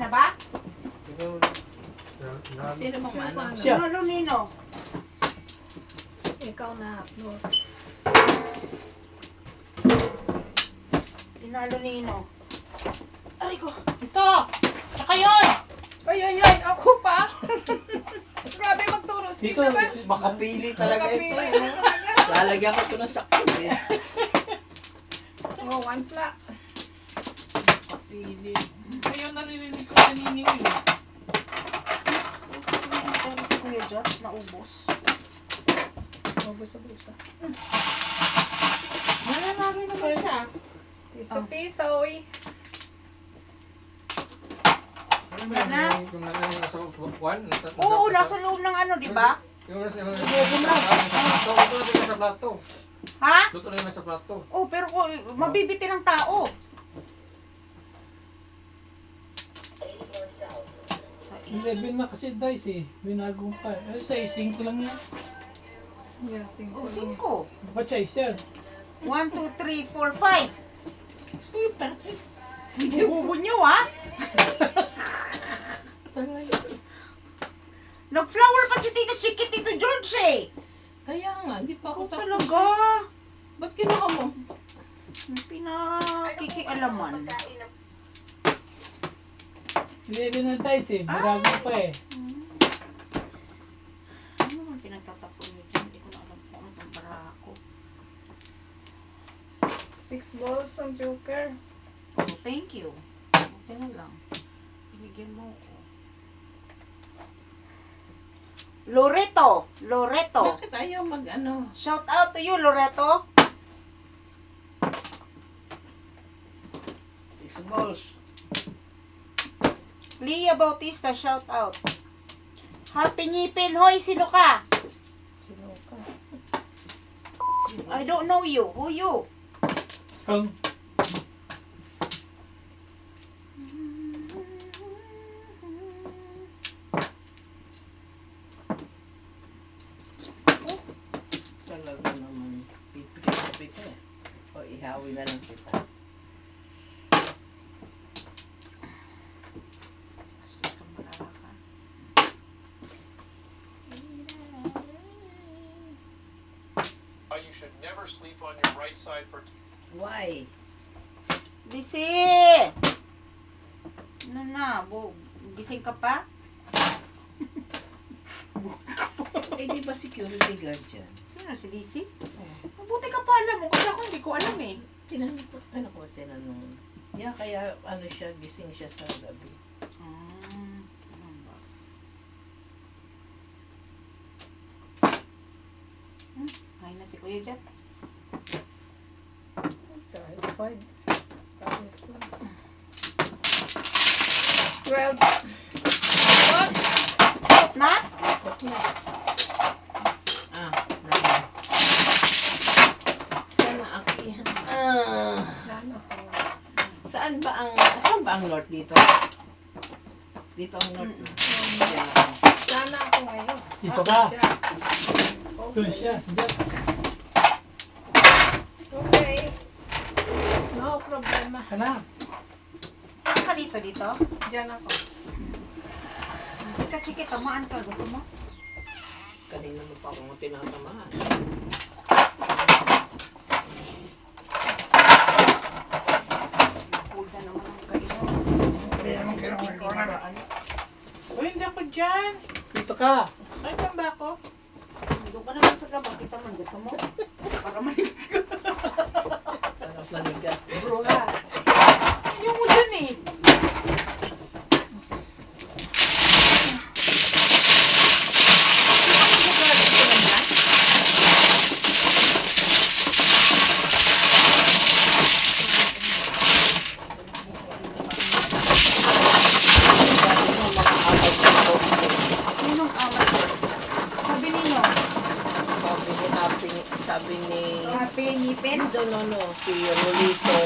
na ba? Sino mo ano? Siya. Ano, Nino? Ikaw na, Flores. Tinalo Nino. Aray ko. Ito! Tsaka yun! Ay, ako pa? Grabe magturo. Steve Dito. naman. Makapili talaga ito. Makapili talaga. Lalagyan ko ito ng sakto eh. Oh, one flat. Makapili. Kaya naririnig ko kanini yun. Ano si Kuya Jot? Naubos. Oh, busa-busa. Nananalo naman siya. Piso-piso, eh. Na? Yung nasa one? Oo, nasa loob ng ano, di ba? Yung nasa plato. Ito na sa plato. Ha? Luto na yung sa plato. Oh, pero mabibiti ng tao. 11 na kasi dice eh. Binagong pa. Ano sa'yo? 5 lang yan. Yeah, Oh, 5. Dapat size yan. 1, 2, 3, 4, 5. Ibubo nyo, ha? Nag-flower pa si Tito Chiki, Tito George, eh. Kaya nga, di pa ako Ako talaga. Ba't kinuha mo? Pinakikialaman. 11 na dice eh. Binagong pa eh. Ano naman pinagtatapon nyo dyan? Hindi ko na alam kung ano itong baraha ko. 6 balls ang joker. Oh, thank you. Okay na lang. Bigyan mo ako. Loreto! Loreto! Bakit ayaw mag-ano? Shout out to you, Loreto! 6 balls. Leah Bautista, shout out. Happy Ngipin! Hoy, sino ka? Sino ka? I don't know you. Who you? Ang Talaga naman. Pipikit-pito. O ihawi na lang kita. You should never sleep on your right side for Why? Lisi! Ano na? Gising ka pa? Eh di ba security guard yan? Sino si Lisi? Mabuti ka pa alam mo kasi ako hindi ko alam eh. Tinanong ko, ano ko tinanong? Yeah, kaya ano siya, gising siya sa gabi. Ano ba? Ay na si Kuya Jet. Kahit 5. Tapos lang. 12. What? Na? Ah, naman. Sana aki. Ano ko? Saan ba ang north dito? Dito ang north. Yan ako. Sana ako ngayon. Dito ka. Siya. Doon siya. Diyan. Okay. No problema. Kana. Saan ka dito? Dito? Diyan ako. Chika chiki, tamaan ka. Gusto mo? Kanina mo pa akong tinatamaan. Cool na naman ang kainan. Uy, hindi ako dyan. Dito ka. Ay, saan ba ako? Doon ka naman sa labas. Kita man. Gusto mo? Para manigas ka. Parang manigas. Bro ka. Yung mo dyan eh. Sinong amat? Sabi ninyo, Sabi ni happy ngipin? no, si Rolito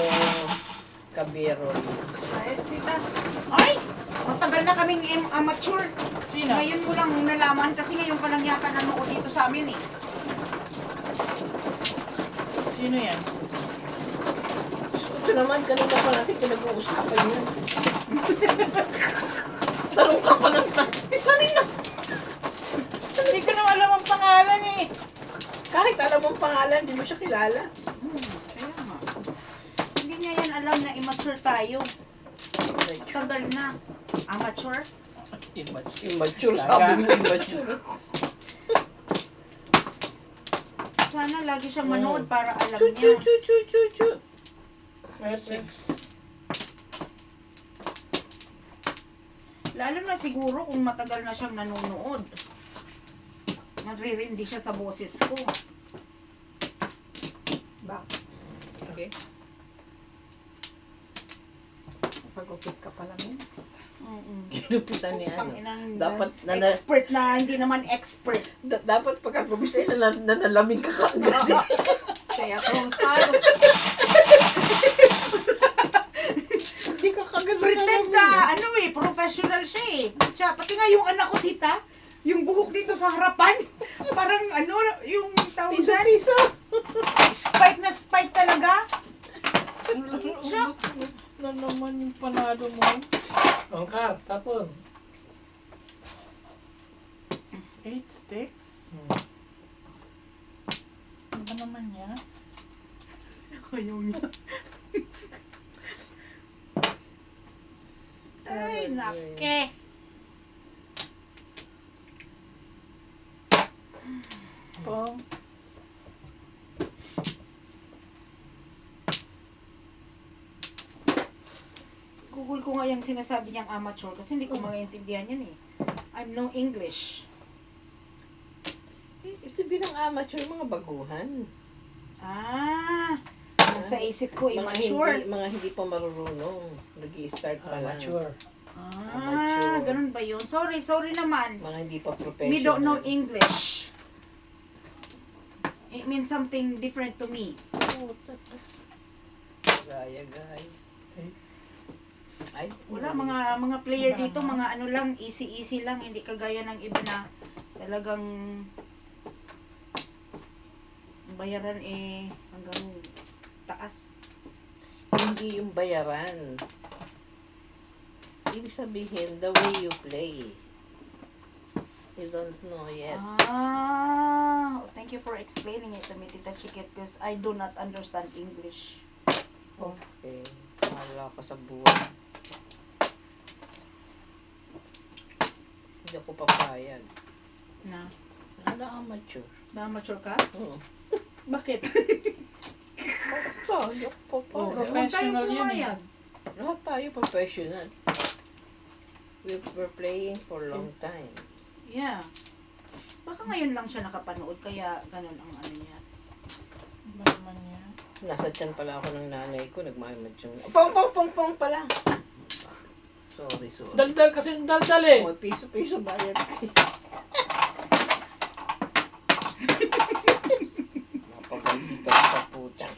Cabero. Ayos, tita. Ay! Matagal na kaming amateur. Sino? Ngayon mo lang nalaman kasi ngayon ka lang yata nanood dito sa amin eh. Sino yan? Ito naman, kanina pa natin pinag-uusapan yan. Tanong ka pa lang kanina. Hindi ko naman alam ang pangalan eh. Kahit alam mong pangalan, di mo siya kilala. Kaya nga. Hindi niya yan alam na immature tayo. Tagal na. Amateur? Immature, sabi mo immature. Sana lagi siyang manood para alam Chu, chu, niya. chu, chu, chu, chu. Lalo na siguro kung matagal na siyang nanonood. Maririndi siya sa boses ko. Bakit? Okay. Pag-upit ka pala, miss. Kinupitan niya. Ang inang Dapat expert na hindi naman expert. dapat pagkagubis ay nanalamig ka kagad. Stay at home style. Hindi ka kagad Pretend na, ano eh, professional siya eh. Siya, pati nga yung anak ko, tita, yung buhok dito sa harapan, parang ano, yung tawag dyan, Piso-piso. spike na spike talaga. Siya, Na naman yung panalo mo. Angkar, tapon. 8 sticks? Ano ba naman yan? ayaw niya. Ay, nake. Po. Google ko nga yung sinasabi niyang amateur kasi hindi ko maintindihan yan eh. I'm no English. Ibig sabihin ng amateur, mga baguhan. Ah, nasa isip ko, Mga immature. hindi pa marurunong. Nag-i-start pa lang. Amateur. Ah, Amateur. ganun ba yun? Sorry naman. Mga hindi pa professional. We don't know English. It means something different to me. Gaya. Ay, Wala, mga player dito, mga ano lang, easy lang, hindi kagaya ng iba na talagang bayaran eh hanggang taas. Hindi yung bayaran. Ibig sabihin, the way you play. You don't know yet. Thank you for explaining it to me, Tita Chiquet, because I do not understand English. Okay. Wala ka sa buwan. Hindi ako papayag. Na, Amateur. na-mature ka? Oo. Bakit? Basta, hindi ako papayag. Professional Huwag tayong yan eh. pumayag. Lahat tayo professional. We're playing for a long time. Yeah. Baka ngayon lang siya nakapanood, kaya ganun ang ano niya. Ano ba naman yan? Nasa tiyan pala ako ng nanay ko, nagmamadyong. Pong pala. Sorry. Daldal kasi yung daldal eh. May piso-piso bayad kayo. Mapabaldita sa putang.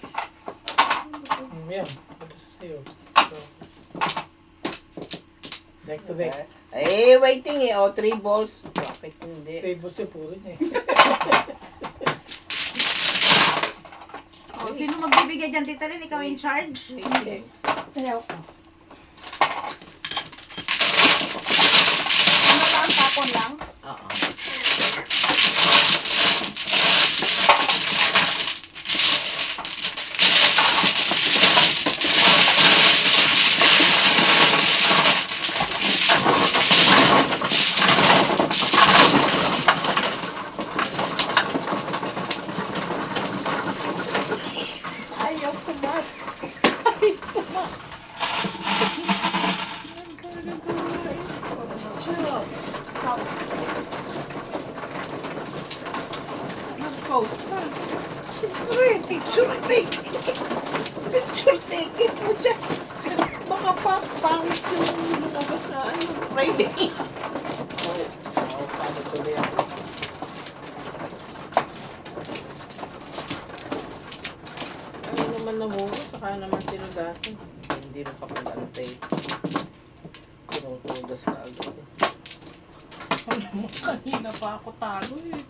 Yan. Ito sa sayo. So, neck to neck. Eh, waiting eh. O, 3 balls. Bakit hindi? Tables yung puro niya eh. Oh, sino magbibigay dyan, Tita Lynn? Ikaw in charge? Waiting. Sayaw ko. Ano ba ang tapon lang? Oo. Ayaw pumas. Ayaw pumas. Nag-post pa. Siyempre, picture take. Picture take po dyan. Baka pangit yung lumabas sa Friday. Paano tuloy ako? Ano naman namuro, saka naman tinugasan. Hindi rin kapag-antay. Tinutugas ka agad. Kanina pa ako talo eh.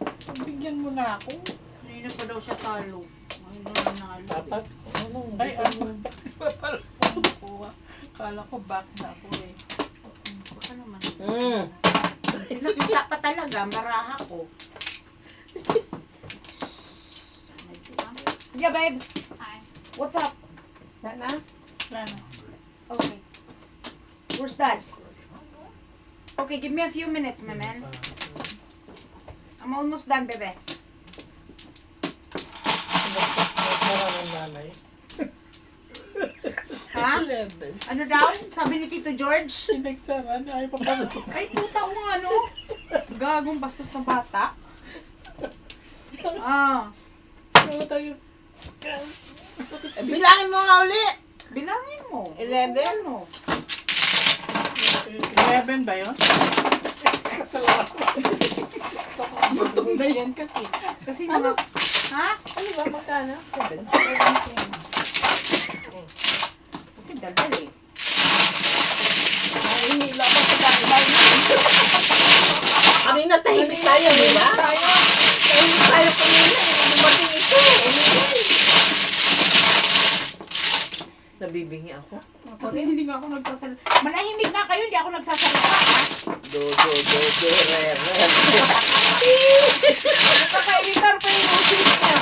Bigyan mo na ako. Kanina pa daw siya talo. Ngayon na nanalo. Dapat. Ano? Ay, ano? Iba pala. Kala ko back na ako eh. Baka naman. Mm. Nakita pa talaga, maraha ko. Yeah, babe. Hi. What's up? Sana? Ano? Okay. Where's Dad? Okay, give me a few minutes, my man. I'm almost done, bebe. Nagkara ng nanay. Ha? 11. Ano daw? Sabi ni Tito George? Pinagsara niya. Ay, papalo. Ay, puta ko nga, no? Gagong bastos na bata. Ah. Ano tayo? Bilangin mo nga uli. Bilangin mo. 11? Ano? 11 ba yun? Gutom na yan kasi. Kasi mga... Ha? Ano ba? Magkano? 7. Kasi daldal eh. Nahihila ko sa dahil. Kanina tahimik tayo, di ba? Tahimik tayo kanina. Dumating ito. Nabibingi ako. Ako rin, hindi nga ako nagsasalita. Manahimik na kayo, hindi ako nagsasalita. Ha? Do, re. Nakaka-irritar pa yung boses niya.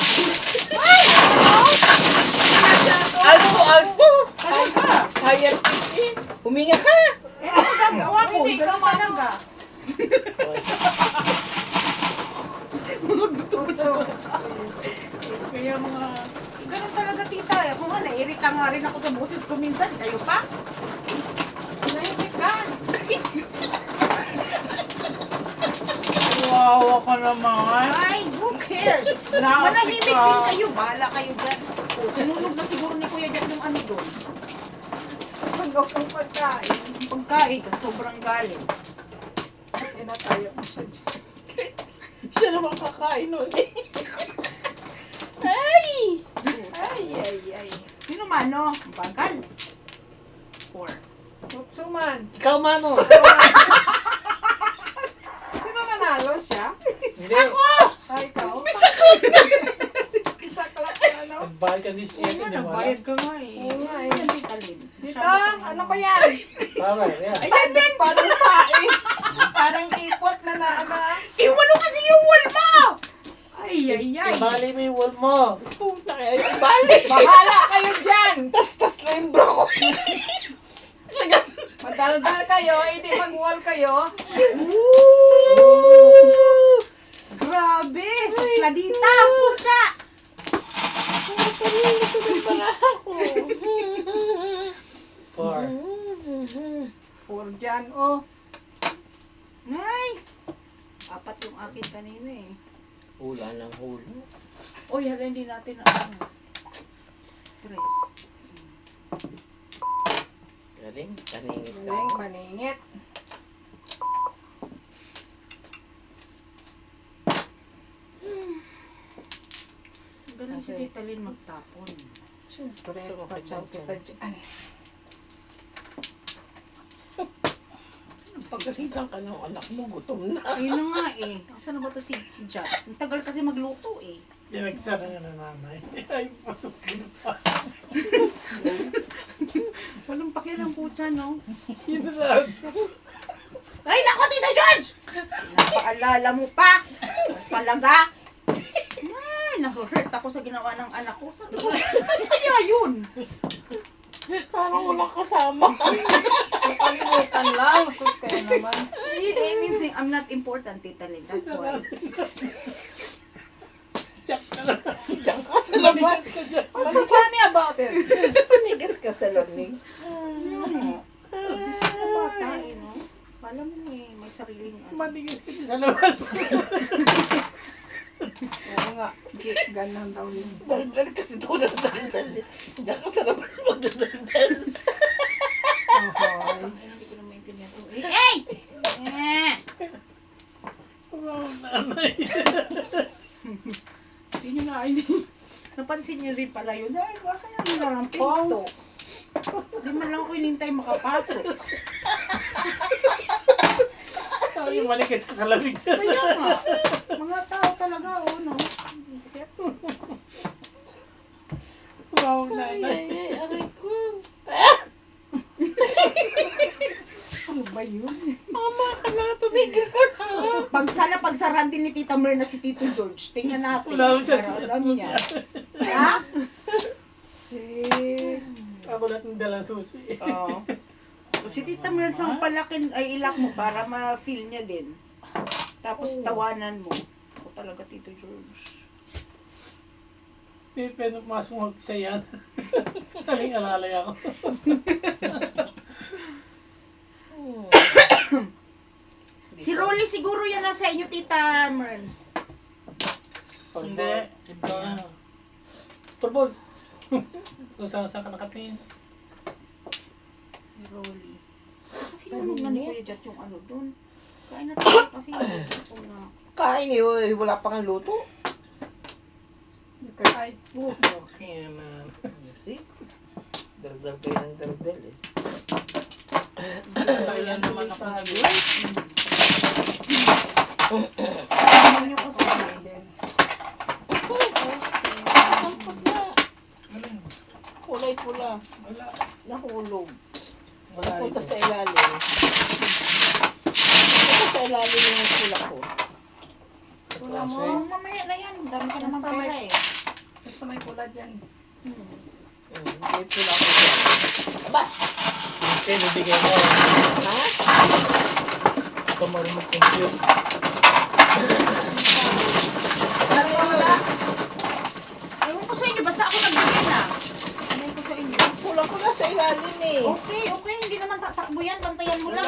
Alto! Talaga. Higher pitch eh. Huminga ka. Eh, ano gagawa ko? Hindi, Ganun ikaw talaga. Mga gutom na. Kaya mga... Ganun talaga, tita. Ako nga, nairita nga rin ako sa boses ko minsan. Kayo pa? Nahimik ka. Wow, ako naman. Ay, who cares? Naapit Manahimik ka. din kayo. Bahala kayo dyan. O, sinunog na siguro ni Kuya dyan yung ano doon. Sunog ng pagkain. Pagkain, kasi sobrang galing. Yan na tayo mo siya dyan. Siya naman kakain nun eh. Ay! Ay. Sino mano? Bagal. 4. Utsuman. Ikaw, Mano. Sino nanalo siya? Hindi. Ay, ikaw? Isa ka lang ano? Nagbayad ka ni Siete. Oo nga, nagbayad ka nga eh. Oo nga eh. Hindi talin. Dito, ano ba yan? Tama, yan. Ayan din! Parang pain. Parang ipot na naama. Iwan mo kasi yung wall mo! Ay. Ibali mo yung wall mo. Puta kaya yung balik. Bahala kayo dyan! Tas na yung broccoli. Madaldal kayo, hindi mag-wall kayo. Grabe! Sa planita! Pucha! Four. 4 dyan, oh. Ay! 4 yung akin kanina eh. Hula ng hula. Uy, hala, hindi natin na ano. 3. Galing, kaningit Galing, ka. maningit. Galing si Tita Lynn magtapon. Siyempre, Gusto ko patsaw kita dyan. Pagkalitan ka ng anak mo, gutom na. Ayun na nga eh. Saan na ba to si Jad? Ang tagal kasi magluto eh. Pinagsara nga ng nanay. Ay, pasukin pa. Walang pakialam po siya, no? Sino na? Ay, nako, Tita George! Napaalala mo pa. Talaga. Ay, nahuhurt ako sa ginawa ng anak ko. Sabi ko, ano kaya yun? Parang walang kasama. Kalimutan lang, sus kayo naman. It means I'm not important, Tita Lynn. That's why. Check ka na. Diyan ka sa labas. What's so funny about it? Panigas ka sa lamig. Gusto ko bata eh, no? Kala mo eh, may sariling ano. Manigis ka dyan sa labas. Oo nga, ganun daw yun. Daldal kasi doon ang daldal. Diyan ka sa labas magdadaldal. Ay, hindi ko na maintindihan to. Hey! Eh! Wow, nanay. Hindi nyo na, napansin nyo rin pala yun. Ay, baka yung nilarang pinto. Hindi man lang ako inintay makapasok. Sabi yung manigis ka sa lamig. Kaya nga, mga tao talaga, oh, no? Isip. Wow, Ay, nanay. aray ko. Ano ba yun? Mama ka na, tumigil ka na. Sana pagsaran din ni Tita Mer na si Tito George. Tingnan natin. Wala siya. Para alam niya. Ha? Si... Ako natin dalang susi. Oo. Si Tita Mer, ang palakin ay ilak mo para ma-feel niya din. Tapos tawanan mo. Ako talaga, Tito George. Pero mas mo sa yan. Taling alalay ako. Si Rolly siguro yan na sa inyo, Tita Merns. Hindi. Iba. Turbol. Kung saan ka nakatingin. Si Rolly. Kasi naman nga ni Kuya Jat yung ano doon. Kain na tayo kasi ako na. Kain eh, wala pang luto. Kahit po. Okay na. See? Daldal kayo ng daldal eh. Kailan naman ako nag-live. Ano nyo kasi. Sampot na. Kulay pula. Wala. Nahulog. Wala Punta ito. sa ilalim. Punta sa ilalim yung pula ko. Wala mo. Oh, mamaya na yan. Dami ka naman Basta may- pera eh. Basta may pula dyan. May pula ko dyan. Aba! Okay, bibigay mo. Ha? Ito mo rin mag-compute. Ewan ko sa inyo, basta ako nagbigay na. Ano ko sa inyo? Pula ko na sa ilalim eh. Okay, okay. Hindi naman tatakbo yan. Bantayan mo lang.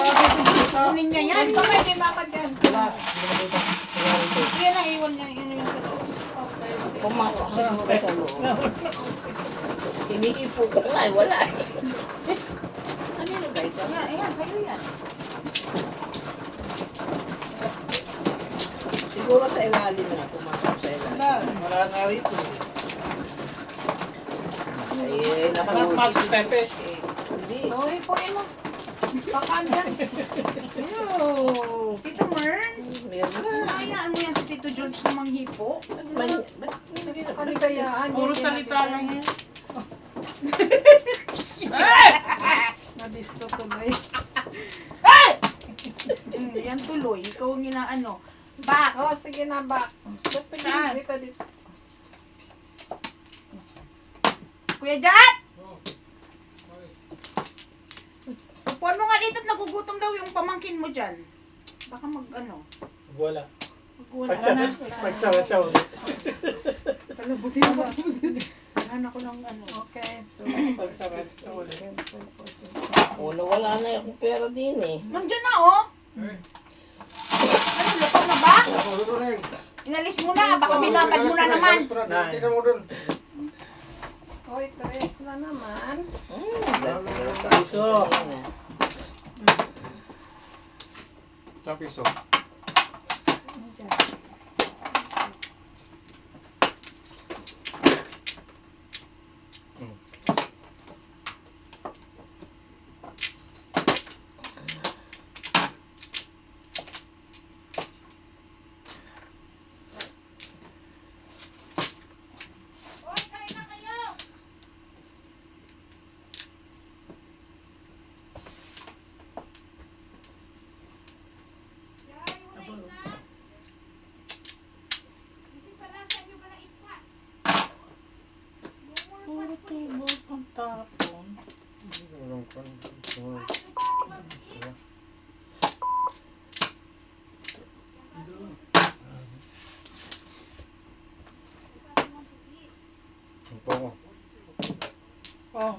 Kunin niya yan. Basta may lima ka dyan. Wala. Hindi ko makita. Wala ito. Yan ang iwan niya. Yan yung sa loob. Okay, sige. Pumasok siguro sa loob. Hinihipo ko nga eh, wala eh. Ano yung guys? Yan, ayan. Sa'yo yan. Siguro sa ilalim na, pumasok sa ilalim. Wala. Wala na rito. Ay, Parang nahulog. pasok pepe. Hindi. Okay, punin mo. Pakaan dyan. Ew. Tito Merns. Meron na. Hayaan mo yan si Tito George na manghipo. Ba't hindi na Kaligayaan. Puro yan, salita yan, lang yan. Nadisto tuloy. Yan tuloy. Ikaw ang inaano. Back. Oh, sige na, back. Saan? Dito, dito. Kuya Jat! Upuan mo nga dito at nagugutom daw yung pamangkin mo dyan. Baka mag-ano. Wala. Magwala Pagsawa. na. Pagsawa ulit. Palabusin mo. Sarahan ako ng ano. Okay. Pagsawa ulit. Una, wala na akong pera din eh. Nandiyan na oh. Ano, luto na ba? Luto na yun. Inalis mo na. Baka binabad mo na naman. Tingnan mo dun. Hoy, tres na naman. Piso. Sa piso. Hoy, kain na kayo. Yay, wala na. This is the last time you're gonna eat what? No more Puro tubos ang tapon. Oh.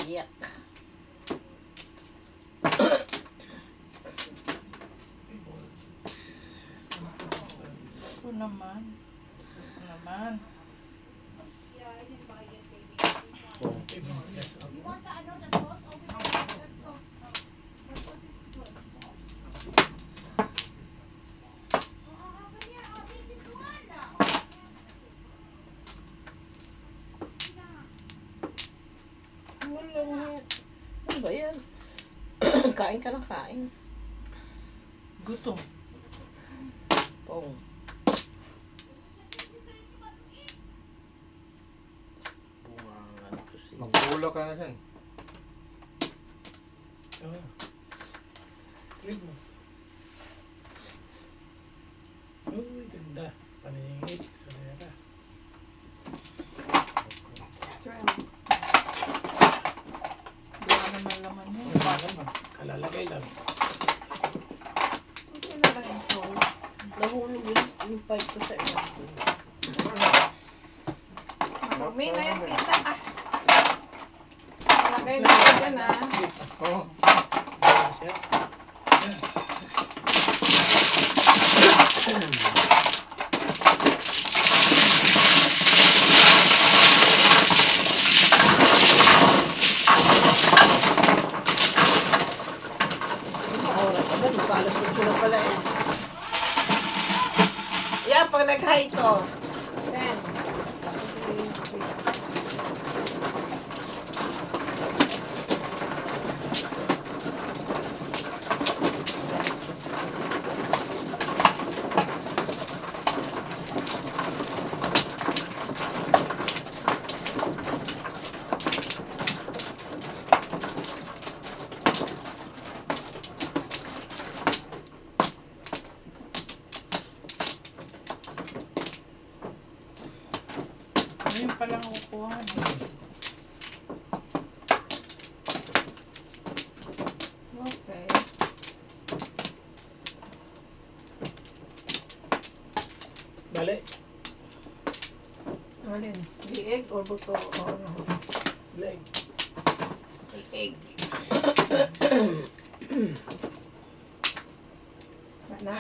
Yak. Ito naman. Sus naman. You want the ano, the sauce? Okay, that sauce. That sauce is good. Kain ka ng kain. Gutom. Pong. Bunga to si. Magpulo ka na dyan. Ah. Click mo. Uy, ganda. Paningit. Kalera. Wala naman laman yun. Wala naman. Kalalagay lang. Okay na lang yung soul. Nahulog yung pipe ko sa iyo. Marumi na yung tita. Lagay na ko dyan Oo. Ayan siya. Oras na ba? Alas 8 na pala eh. Yeah, pag nag-high to. 10, 3, 6. Ngayon pa lang kukuha. Okay. Dali. Alin? Lieg or buto? O ano? Leg. Lieg. Na?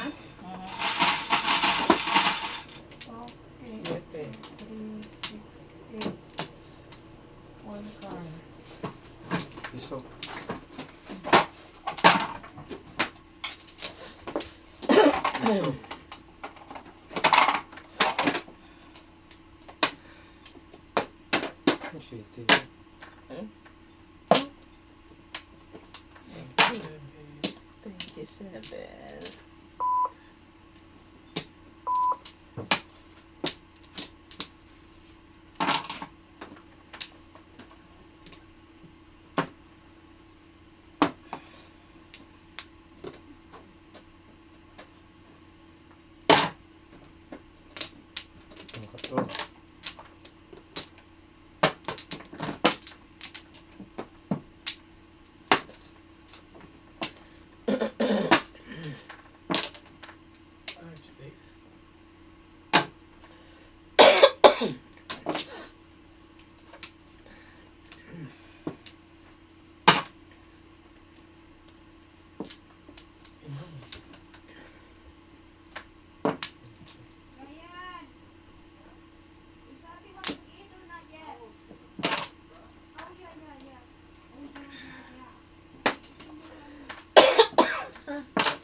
Okay. Siyete. 3, 6, 8. 1 card. Iso. Iso. Ang sweetie. Seven. 27. Ang katlo. Five, six. Inom.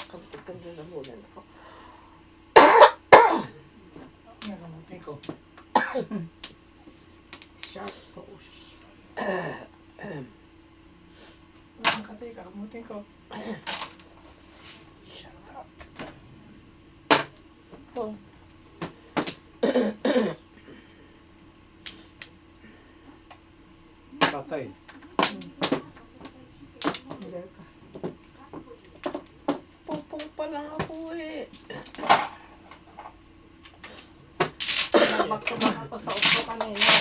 Kapag na namunan ako. Nakamutin ko. Sharp pose. Nakatay, kakamutin ko. Shut up. Pong. Patay. Hindi ka. Pupong pa lang ako eh. Nabak-sabak ako sa upo kanina.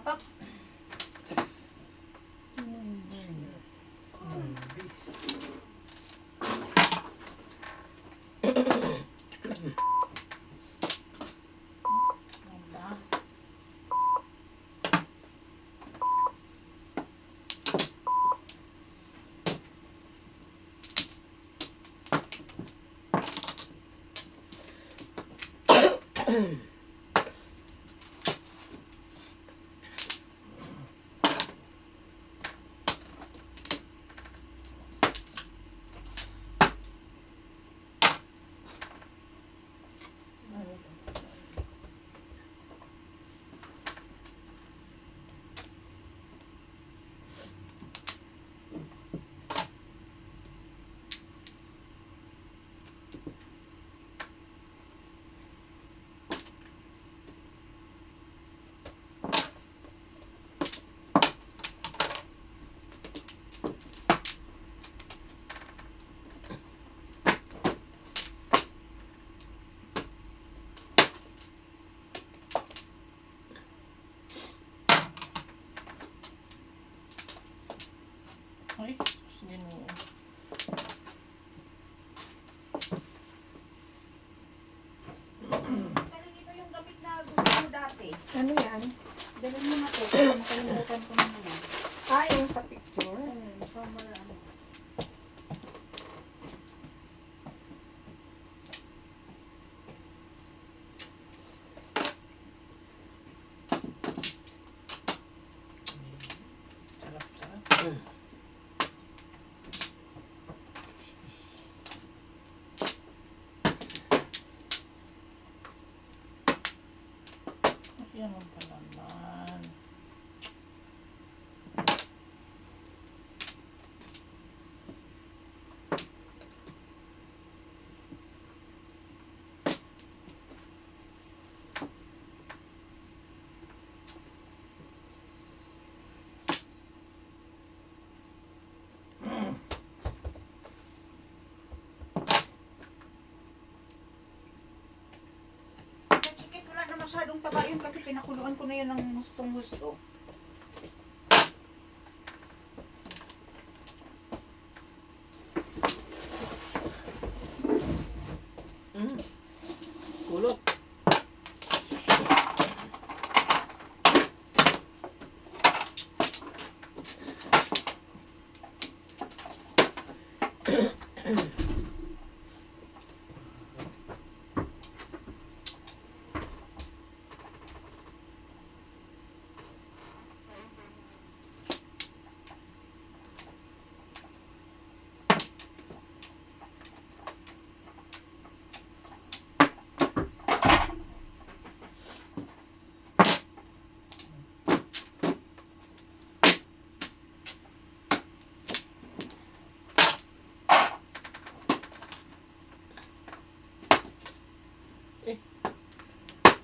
Patot. Ay, ginoo. Pero dito yung damit na gusto mo dati. Ano yan? Dalhin mo na to. Makalimutan ko na naman. Ah, yung sa picture. Ano. Sarap, sarap. Yan ang palaman. Chikit, wala na masyadong taba yun kasi pinakuluan ko na yun ng gustong gusto. Kulot.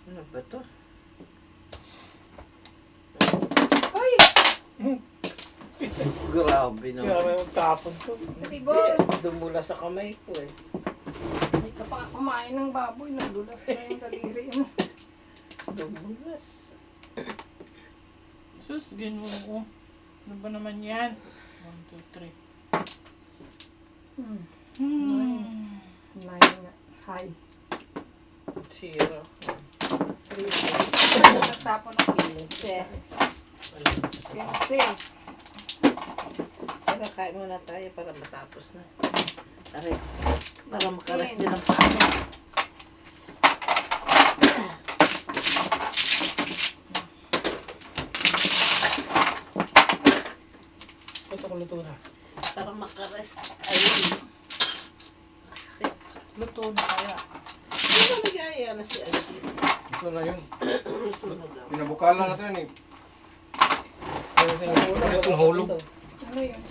Ano ba to? Ay! Grabe naman. Kaya may magtapon to. Sabi, boss! Dumula sa kamay ko eh. Hindi ka pa kumain ng baboy, nadulas na yung daliri mo. Dumulas. Sus, ginoo. Ano ba naman yan? 1, 2, 3. Hi. Zero. Natapon ako. Kasi, Kasi, pero kain muna tayo para matapos na. Aray, para makalas din ang paa. Ito ko luto na. Para makalas. Ay, masakit. Luto na kaya. Hindi na nagaya na si Algie. Ito na yun. Luto na daw. Pinabukalan natin yan eh. Ito hulog. Ano yun?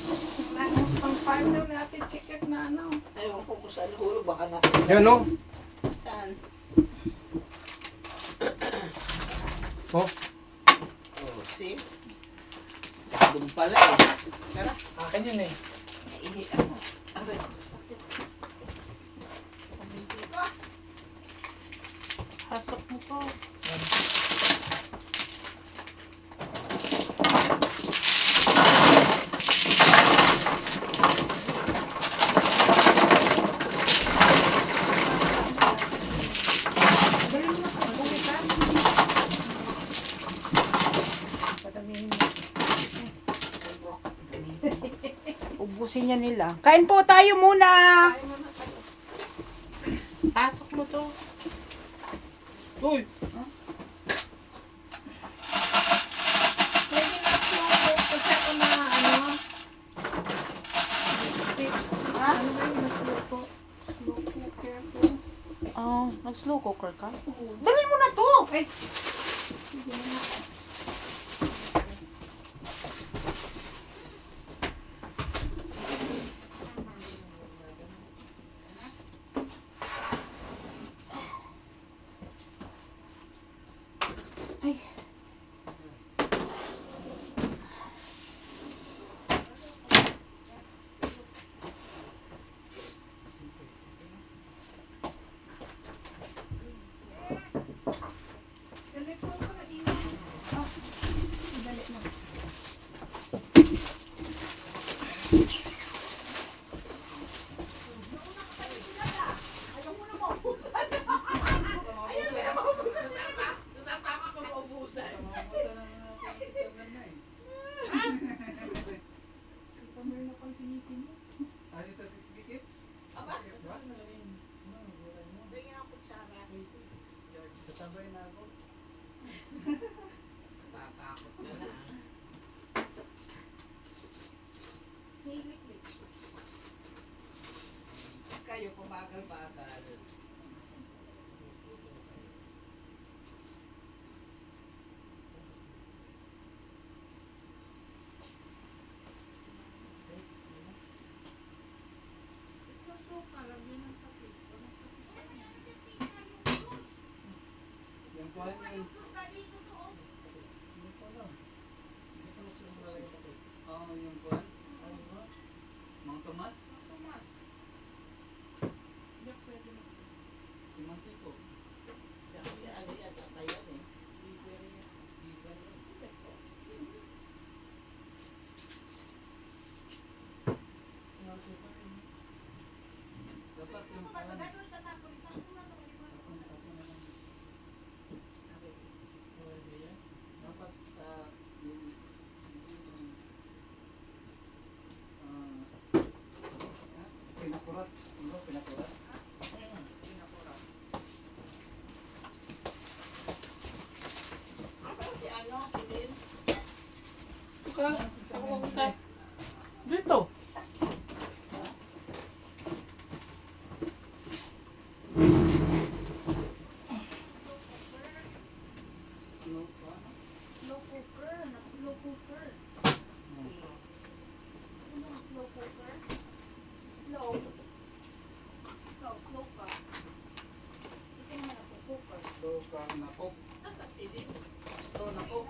Pang final natin chicken na ano. Ewan ko kung saan hulog. Baka nasa Yan no? Saan? Oh. Oh, see? Doon pala eh. Tara. Akin yun eh. Naihi ako. Aray, sakit. Pamintay ka. Hasok mo to. kusina nila. Kain po tayo muna. Pasok mo to. Uy! Pwede na slow po kasi ako na stick. Ha? Ano ba yung na slow po? Slow cooker po. Oh, nag-slow cooker ka? Dali mo na to. Ay, Sige na. ay. Tatakot ka na. Kayo kumagal-bagal. Yung kuhan yung... Oo, yung kuhan. Mang Tomas? Si Mang Tito. Si Ali at Atayan eh. Dapat yung kuhan. Dapat yung pinakurat. Ano, pinakurat? Si ano, si Lynn? Dito. Slow cooker. Naka-slow cooker. Ano ang slow cooker? Slow. Ikaw, slow ka. Ito naman ako, cooker. So, kang nakop. Nasa si Lynn. So, nakop.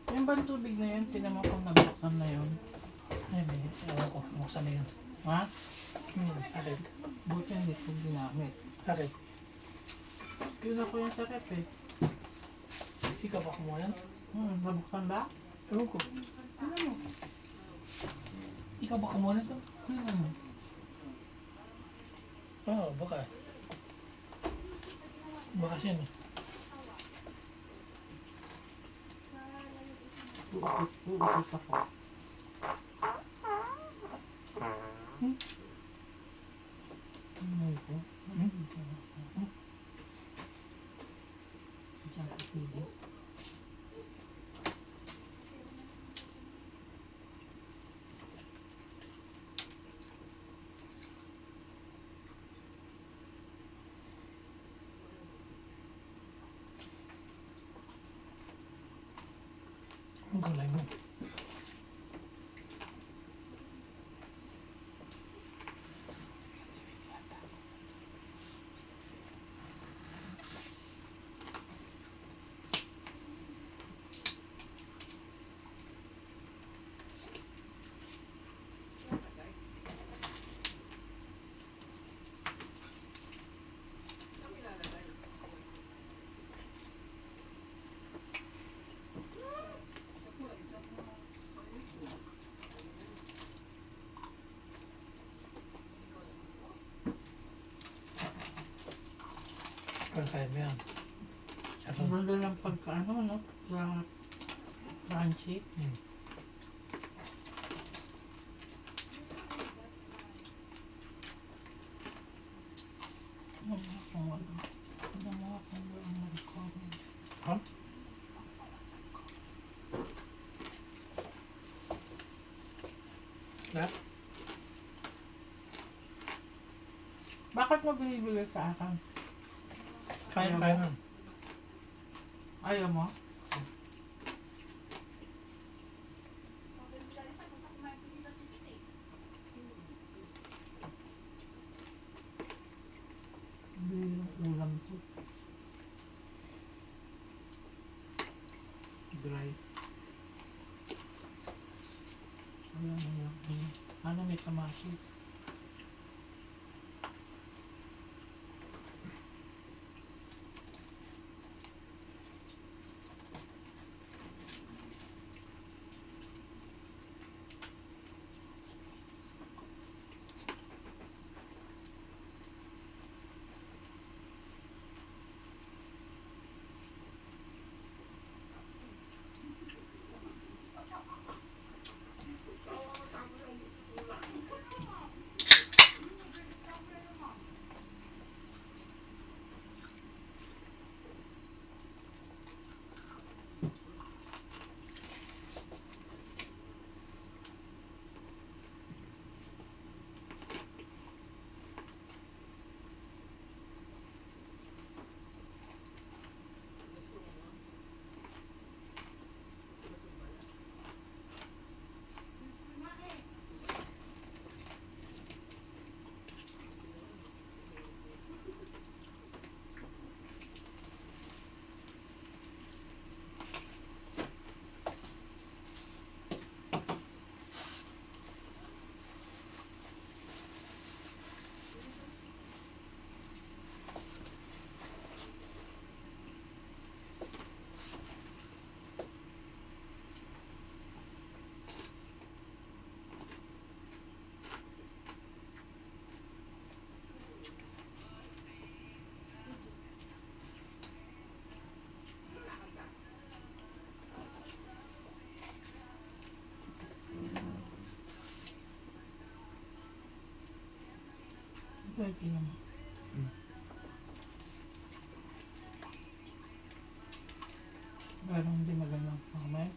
Yung bang tubig na yun, tinama ko nabuksan na yun. Ay, may, ewan ko, buksan na yun. Ha? Sakit. Buti hindi ko ginamit. Sakit. Yun ako yung sakit eh. Ikaw ba kumuha yan? Nabuksan ba? Ewan ko. Ano mo? Ikaw ba kumuha nito? Oo, baka. Bakas yan eh. Uubos ako. Ano ito? Diyan sa TV. Ang gulay mo. Ang ganda ng pagkaano, no? Sa Crunchy. Ano mo kung ano? Ano mo kung ano ang recommend? Ha? Lahat? Bakit mo binibigay sa akin? Kain tayo na. Ayaw mo? Hindi yung ulam ko. Dry. Alam mo yan. Ano may kamatis? Ito yung pinam. Pero hindi magandang pamay.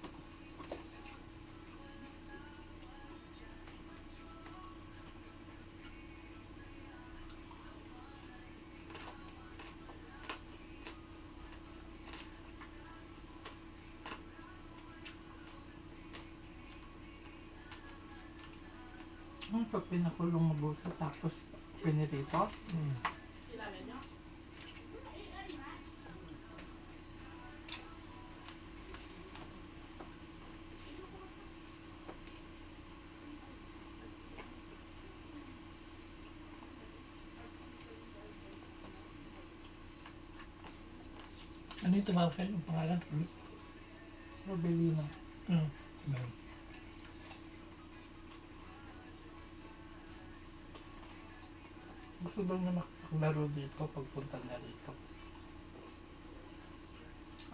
Pag pinakulong mabuti tapos pinirito. Ano yung tumawag sa'yo? Yung pangalan? Robelina. Meron. Gusto daw na makaklaro dito pagpunta na rito.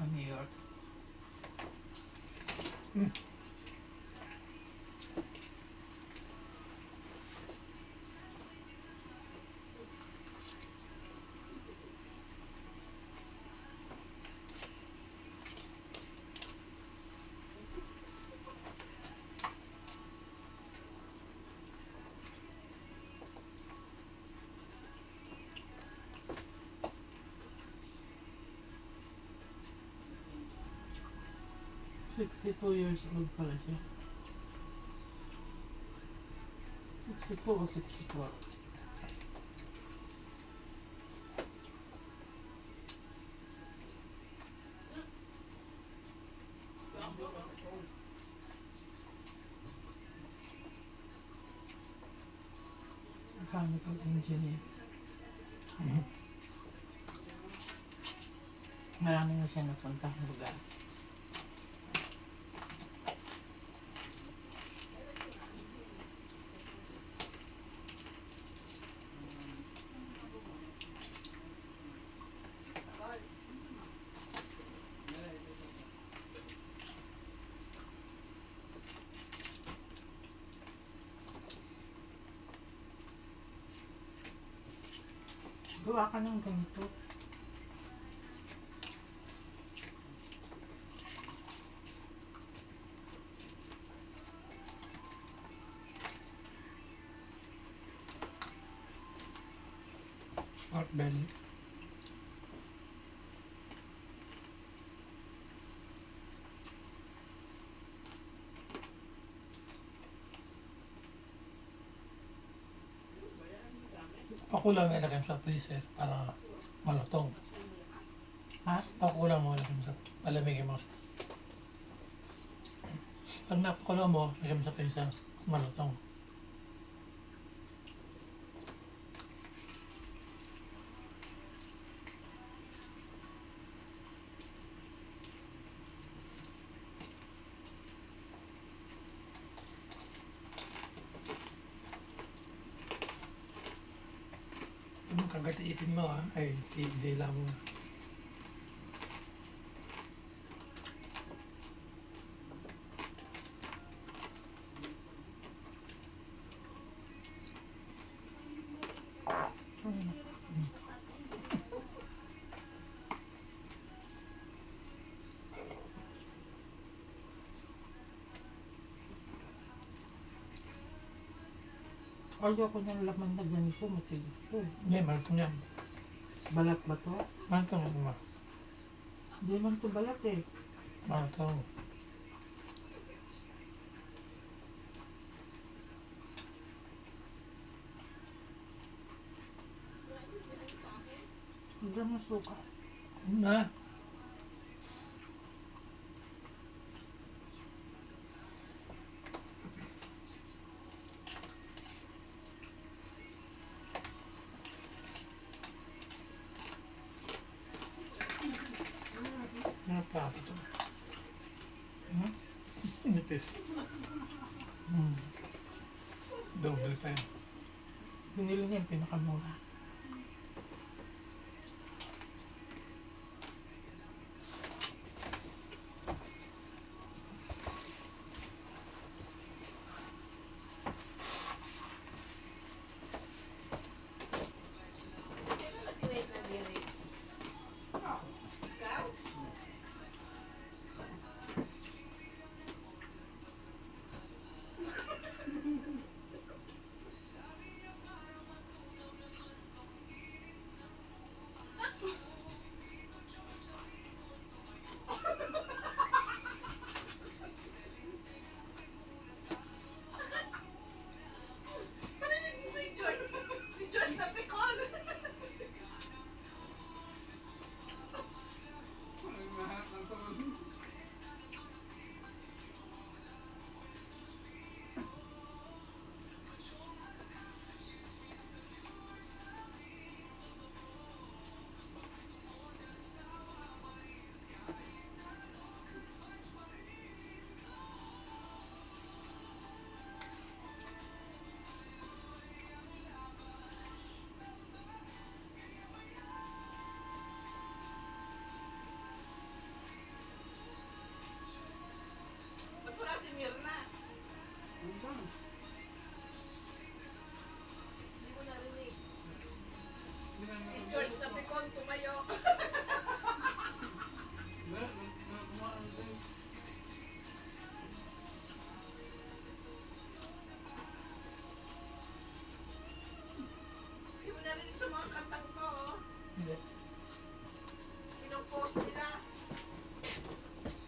New York. $62 pala siya. 62 o 64? Mechanical engineer. Marami na siya napuntang lugar. Gawa ka ng ganito. Pork belly. Pakulang nilagay mo sa freezer para malutong. Ha? Pakulang mo lagay mo sa palamigin mo. Pag napakulang mo, lagay mo sa freezer, malutong. Yung kagatiipin mo ay dila mo. Ayoko ng laman na ganito, matigas to. Hindi, malutong yan. Balat ba to? Malutong yan mo. Hindi man to balat eh. Malutong. Hindi mo suka. Na? Ano pa ito? Hmm? Nipis. Hmm. Double pa yan. Binili niya yung pinakamura.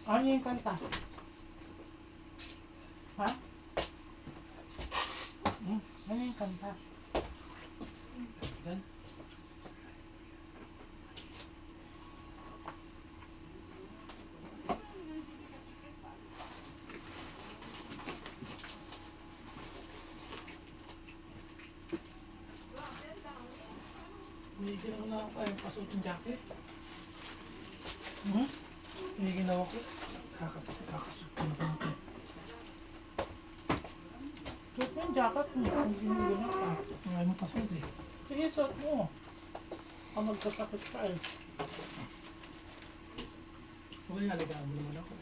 Ano yung kanta? Ha? Ano yung kanta? Yan. Hindi ginawa na ako kayong pasuot yung jacket. Hmm? Hindi ginawa ko. Kakasuot ko na konti. Suot mo yung jacket mo. Hindi mo ganun ka. Ngayon mo pasuot eh. Sige, suot mo. Baka magkasakit ka eh. Okay, alagaan mo naman ako.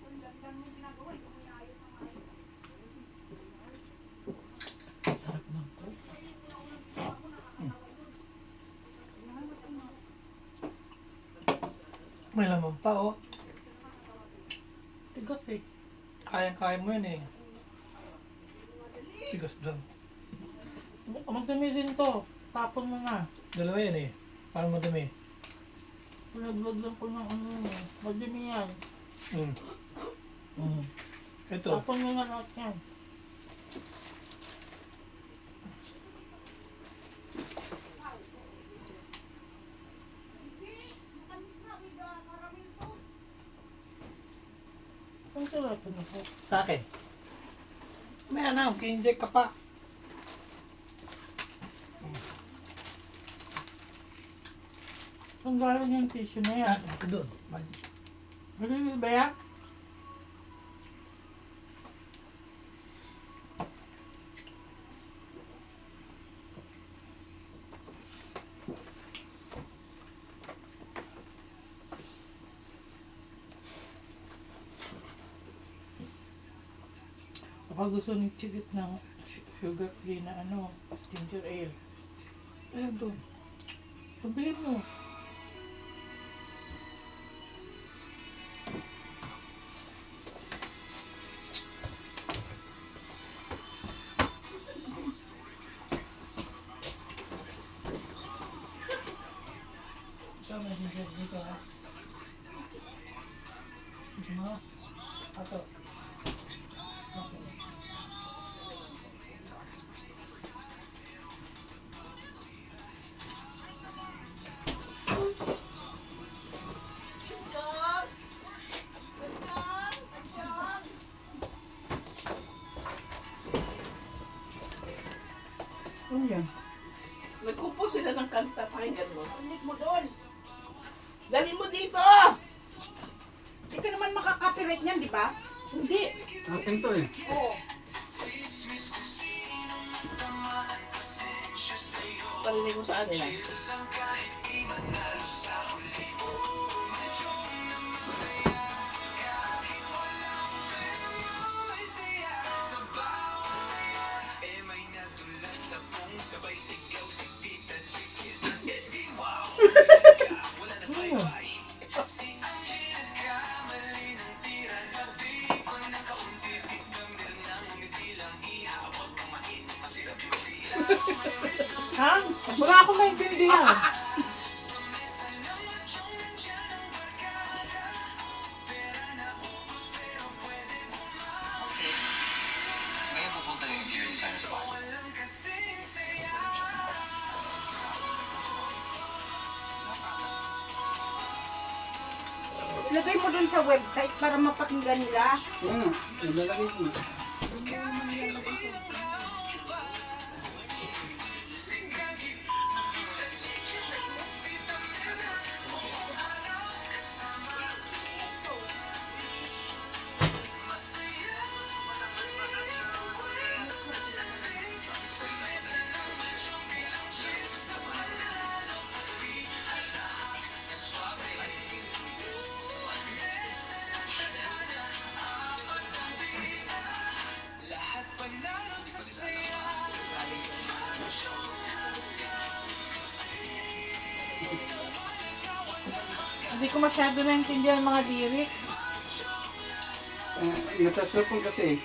Kung lang mo ginagawa, hindi mo inaayos ng ayos. May laman pa, oh. Tigas eh. Kaya mo yan eh. Tigas daw. Magdami din to. Tapon mo na. Dalawa yan eh. Parang madumi. Pinaglag lang ko ng ano eh. Magdami yan. Ito. Tapon mo na lahat yan. Ang sarap na po. Sa akin. May ano, kinjek ka pa. Ang galing yung tissue na yan. Ito doon. Malinis ba yan? Baka gusto ni Chigit ng sugar free na ano, ginger ale. Ayan doon. Sabihin mo. Ito, may ginger dito ha. Ito mo. Ato. Okay. Ano yan? Nagkumpos sila ng kanta. Pakinggan mo. Ulit mo doon. Dali mo dito! Hindi ka naman makaka-copyright niyan, di ba? Hindi. Akin to eh. Oo. Parinig mo sa kanila. Ha? Wala akong naintindihan. Ngayon pupunta yung interior designer sa bahay. Ilagay mo doon sa website para mapakinggan nila. Nalalagay ko na. Hindi ko masyado naintindihan mga lyrics. Nasa cellphone kasi.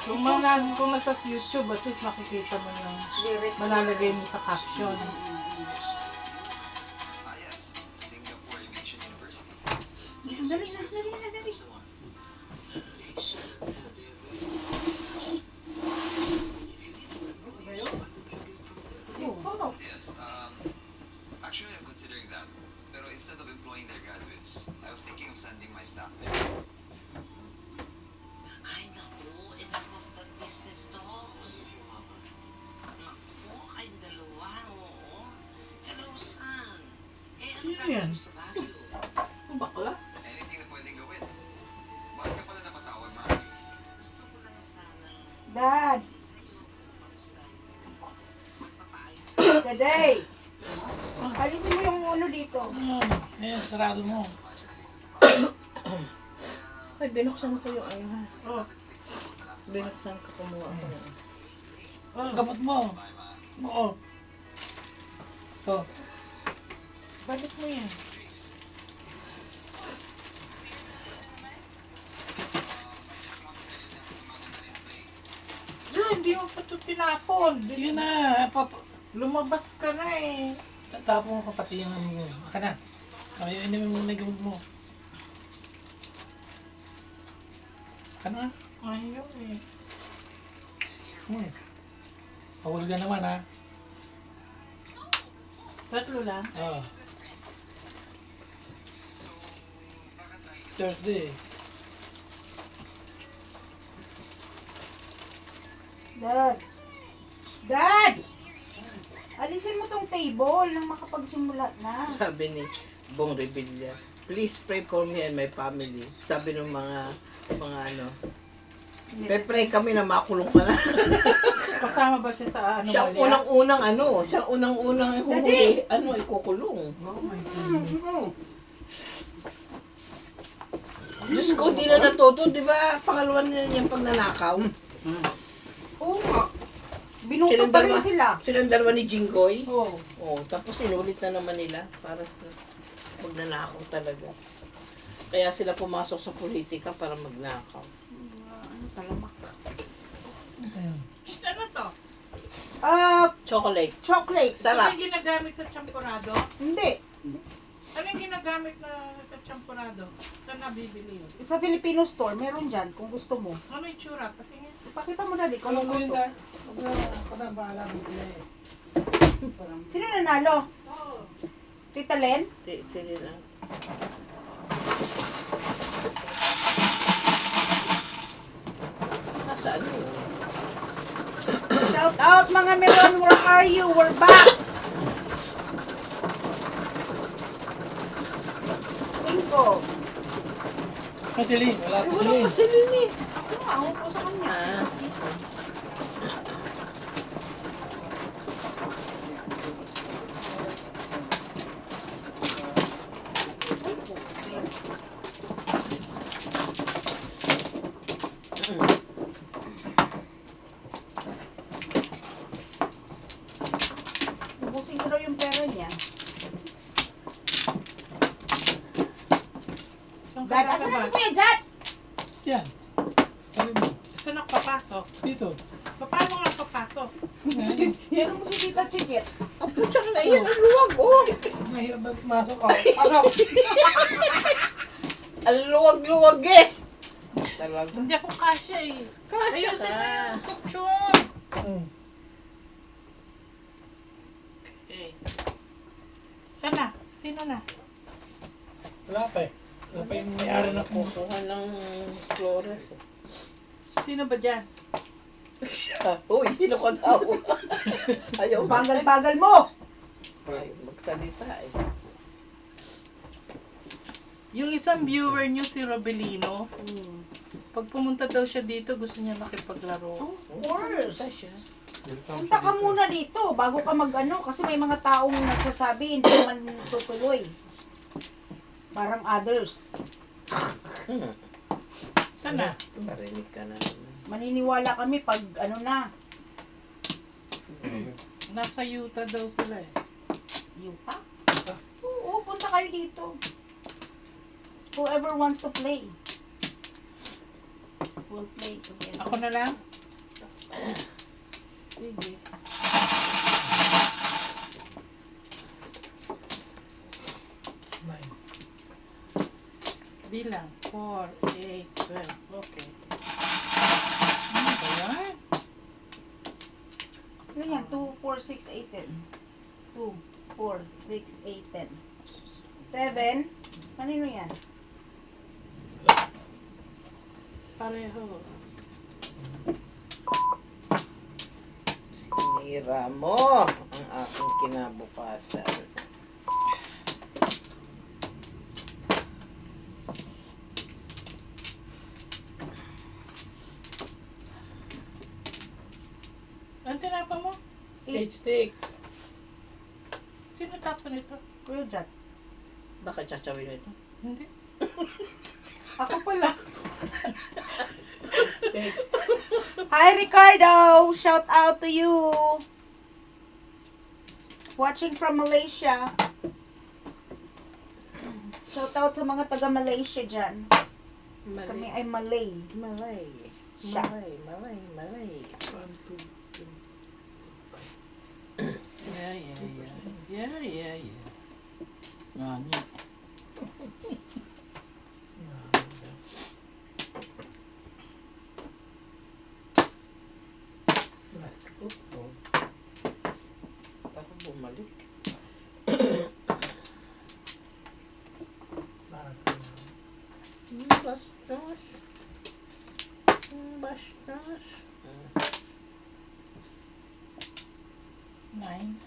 Kung nasa YouTube, at least makikita mo yung Lyrics. malalagay mo sa caption. Ah yes, Singapore Aviation University. Dali. Yes, actually I'm considering that. Pero instead of employing their graduates, I was thinking of sending my staff there. Ay, naku, enough of that business talks. Naku, kayong dalawa, oo. Hello, son. Ano Sino gagawin yan? mo sa Baguio? Ang bakla? Anything na pwedeng gawin. Bakit ka pala napatawag, ma? Gusto ko lang sanang Dad. sa'yo kung kamusta yung magpapaayos mo. Daday. Alisin mo yung uno dito. Ayan, sarado mo. Ay, binuksan ko yung ano ha. Oh, Binuksan ka, kumuha ako. Oh, Gamot mo. Oo. Oh. balik mo yan. Yun, hindi mo pa ito tinapon. Sige na. Lumabas ka na eh. Tatapon ko pati yung ano yun. Baka na. Ay, inumin mo na yung gamot mo. Baka na. Ayaw eh. Pawal ka naman ha. Tatlo lang. Oo. Thursday. Dad! Dad! Alisin mo tong table nang makapagsimula na. Sabi ni Bong Revilla, please pray for me and my family. Sabi ng mga ano, pe-pray kami na makulong ka na. Kasama ba siya sa ano? Siya ang unang-unang ano, siya ang unang-unang huhuli, ikukulong. Diyos ko, di na natuto, di ba? Pangalawa na niya pag nanakaw. Oo nga. Binuto pa rin sila. Silang dalawa ni Jinggoy. Oo. Oh, tapos inulit na naman nila para sa magnanakaw talaga. Kaya sila pumasok sa politika para magnakaw. Ano talamak? Ano to? Chocolate. Chocolate. Ano Sarap. yung ginagamit sa champurado? Hindi. Ano yung ginagamit na sa champurado? Saan nabibili yun? Sa Filipino store, meron dyan kung gusto mo. Ano yung tsura? Patingin. Ipakita mo na di kung Alam ano ko yun to. dahil. Huwag na bahala dito na eh. Sino nanalo? Oo. Tita Len? Sige na. Nasaan yun? Shout out mga Meron, where are you? We're back! 5. Kasi Lee, wala Ay, ko wala Lee. pa sila ni. Ako nga, ako po sa kanya. Ah. Ubusin ko daw yung pera niya. Saan ka Dad, asan na si lalabas? Kuya Jat? Yan. Sabi mo. Saan ako papasok? Dito. Paano nga papasok? Yan mo si Tita Chikit. Ang putya na yan, ang luwag, oh. Mahirap na pumasok ako. Ano? Ang luwag-luwag eh. Talaga. Hindi ako kasya eh. Kasya Ayusin mo ka. yung kutsyon. Okay. Saan na? Sino na? Wala pa eh. Wala pa yung mayari na po. Kukuha ng Flores. Sino ba dyan? Uy, sino ka daw? Ayaw Bagal-bagal mo! magsalita eh. Yung isang viewer niyo, si Robelino, pag pumunta daw siya dito, gusto niya makipaglaro. Of course. Punta ka muna dito bago ka mag-ano kasi may mga taong nagsasabi hindi naman tutuloy. Parang others. Saan na? Narinig ka na naman. Maniniwala kami pag ano na, Nasa Utah daw sila eh. Utah? Oo, punta kayo dito. Whoever wants to play. We'll play together. Ako na lang? Sige. Bilang. 4, 8, 12. Okay. Ano ba yan? Ano yan? 2, 4, 6, 8, 10. 2, 4, 6, 8, 10. 7. Kanino yan? Pareho. Sinira mo ang aking kinabukasan. Ang tinapa mo? 8 sticks. Sino tapon ito? Kuya Jack. Baka tsatawin ito. Hindi. Ako pala. Sticks. Hi, Ricardo! Shout out to you! Watching from Malaysia. Shout out sa mga taga Malaysia dyan. Kami ay Malay. Malay. Siya. Malay. 1, 2, 3. Yeah. Ngani. Plastic ko. Oh. Ako bumalik. Bastos. Bastos. 9.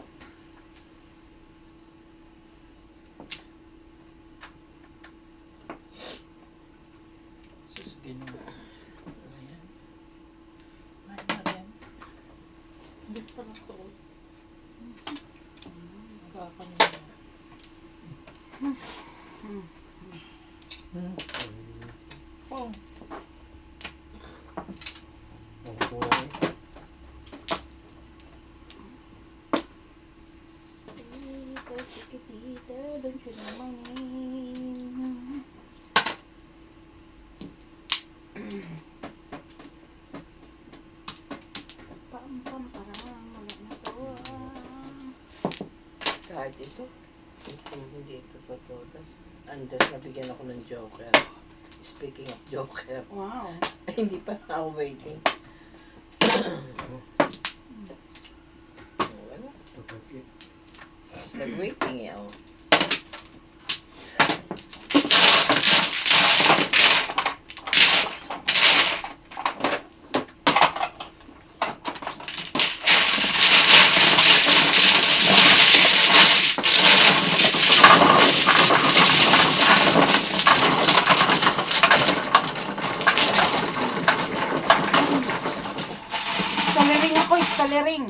Sus, ginawa. Ayan. 9 na rin. Hindi pa nasuot. Nagkakanina. Oh. Kahit ito. Hindi ito totoo. Andas nabigyan ako ng joker. Speaking of joker. Wow. Ay, hindi pa ako waiting. Wala. Nag-waiting eh ako. Stalering ako, stalering.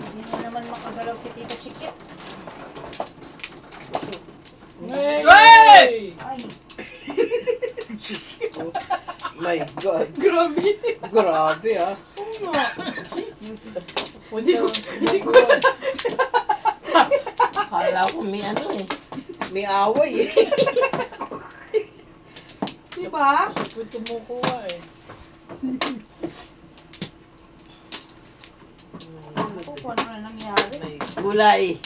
Hindi na naman makagalaw si Tita Chikit. Hey! Ay, My God. Grabe. Grabe ah. Hindi ko Akala ko may ano eh. May away eh. diba? Ito tumukuha eh. Ako kung ano na nangyari. May gulay.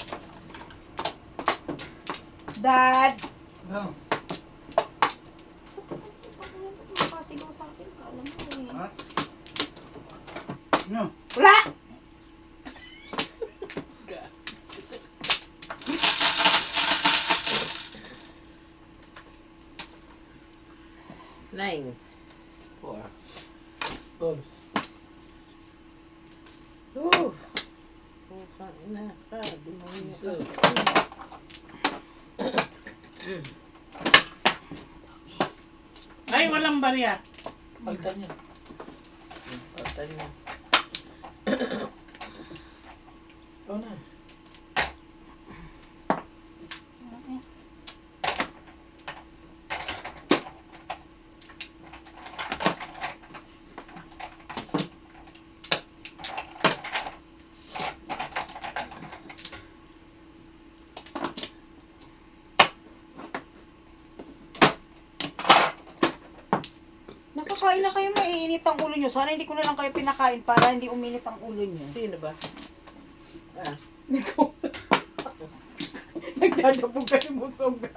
Dad! No. Makasigaw sa akin ka, alam mo eh. Ha? No. Wala! Nine. 4. Oh. Oh. Putang ina ka. Demonyo ka. Ay, walang barya. Palitan niya. Patan niya. Ikaw na. Nakakain na kayo, maiinit ang ulo nyo. Sana hindi ko na lang kayo pinakain para hindi uminit ang ulo nyo. Sino ba? Ah. Nagdadabog kayo busog.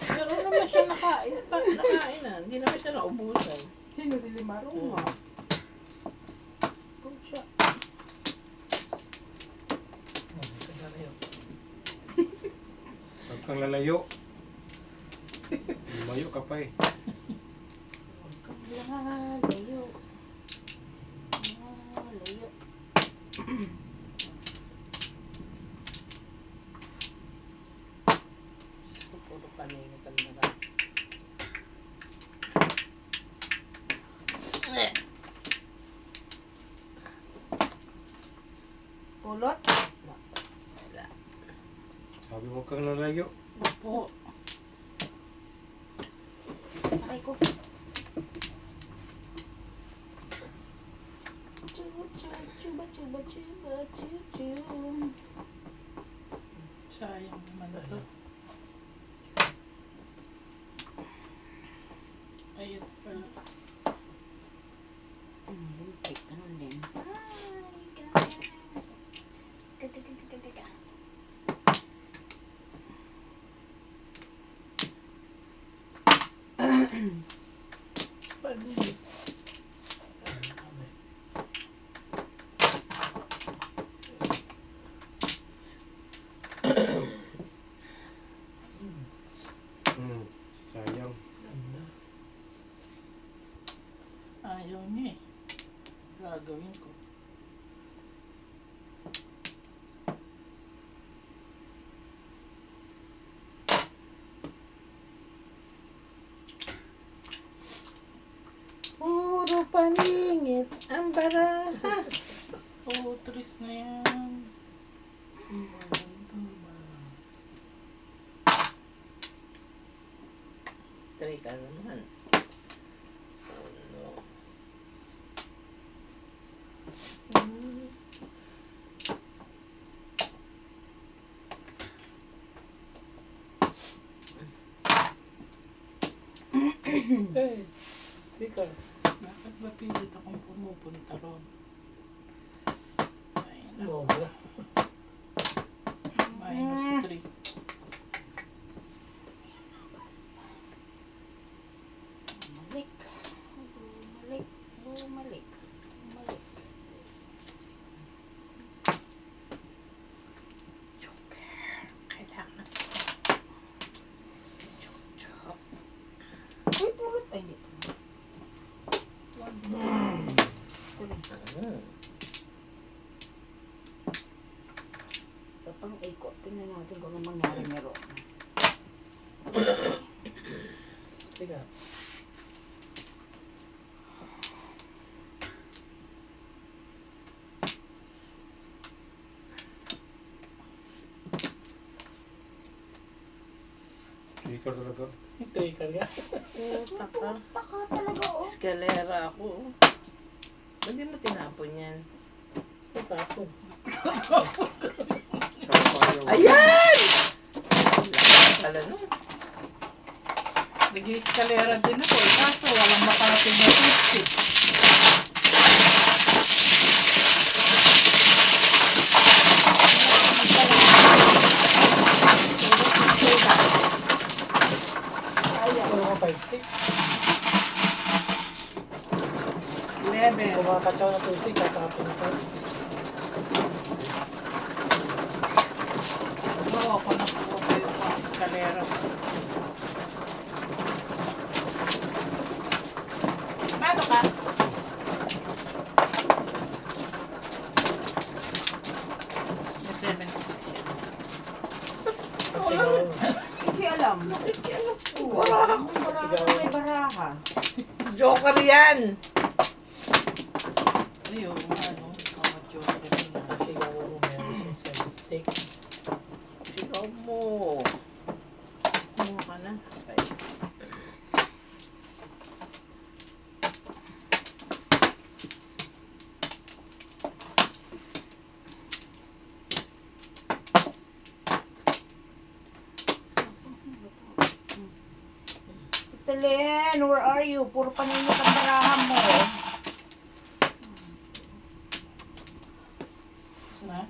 Pero naman siya nakain na. Hindi naman siya naubusan. Sino si Limaro? Oo. Kung siya. Huwag kang lalayo. Lumayo ka pa eh. Layo. Layo. Paningitan na lang. Pulot. Sabi mo kang lalayo. Opo. Aray ko. Chuba, chuba, chuba, chuba, chuba. Sayang naman ito. Ayun pala. Lintik. Ganun din. Paligid. Sayang. Ayaw niya eh. Gagawin ko. Puro paningit ang baraha. Oo, tris na yan. Try ka naman. Oh no. Eh, tika. Bakit ba pilit akong pumupunta ron? Ay, No, naku. wala. -3. Bumalik. Bumalik. Bumalik. Bumalik. Kailangan. Uy, pulot. Ay, hindi. Sa pang-ikot, tingnan natin kung anong mangyari meron. Tika. Ikaw talaga. Trigger nga. Puta ka. Taka talaga, oh. Eskalera ako. Hindi mo tinapon yan. Tapos. Ayan! Lakas pala no. Nag-eskalera din ako. Kaso walang makarating na toothpick. Ano ko 5-6? 11. Kung makakatsaw na 2-6, kakapin ko. Oo, ako nakuha yung mga eskalera. Paano ka? May 7-6 yan. Sigaw. Hindi alam. Baraha. Baraha, may baraha. Joker yan! Ayun, ano, mga joker na. Sigaw mo, meron siyang 7 stick. Sigaw mo. Kumuha ka na. Ay. Telen, where are you? Puro paninit ang baraha mo. Na?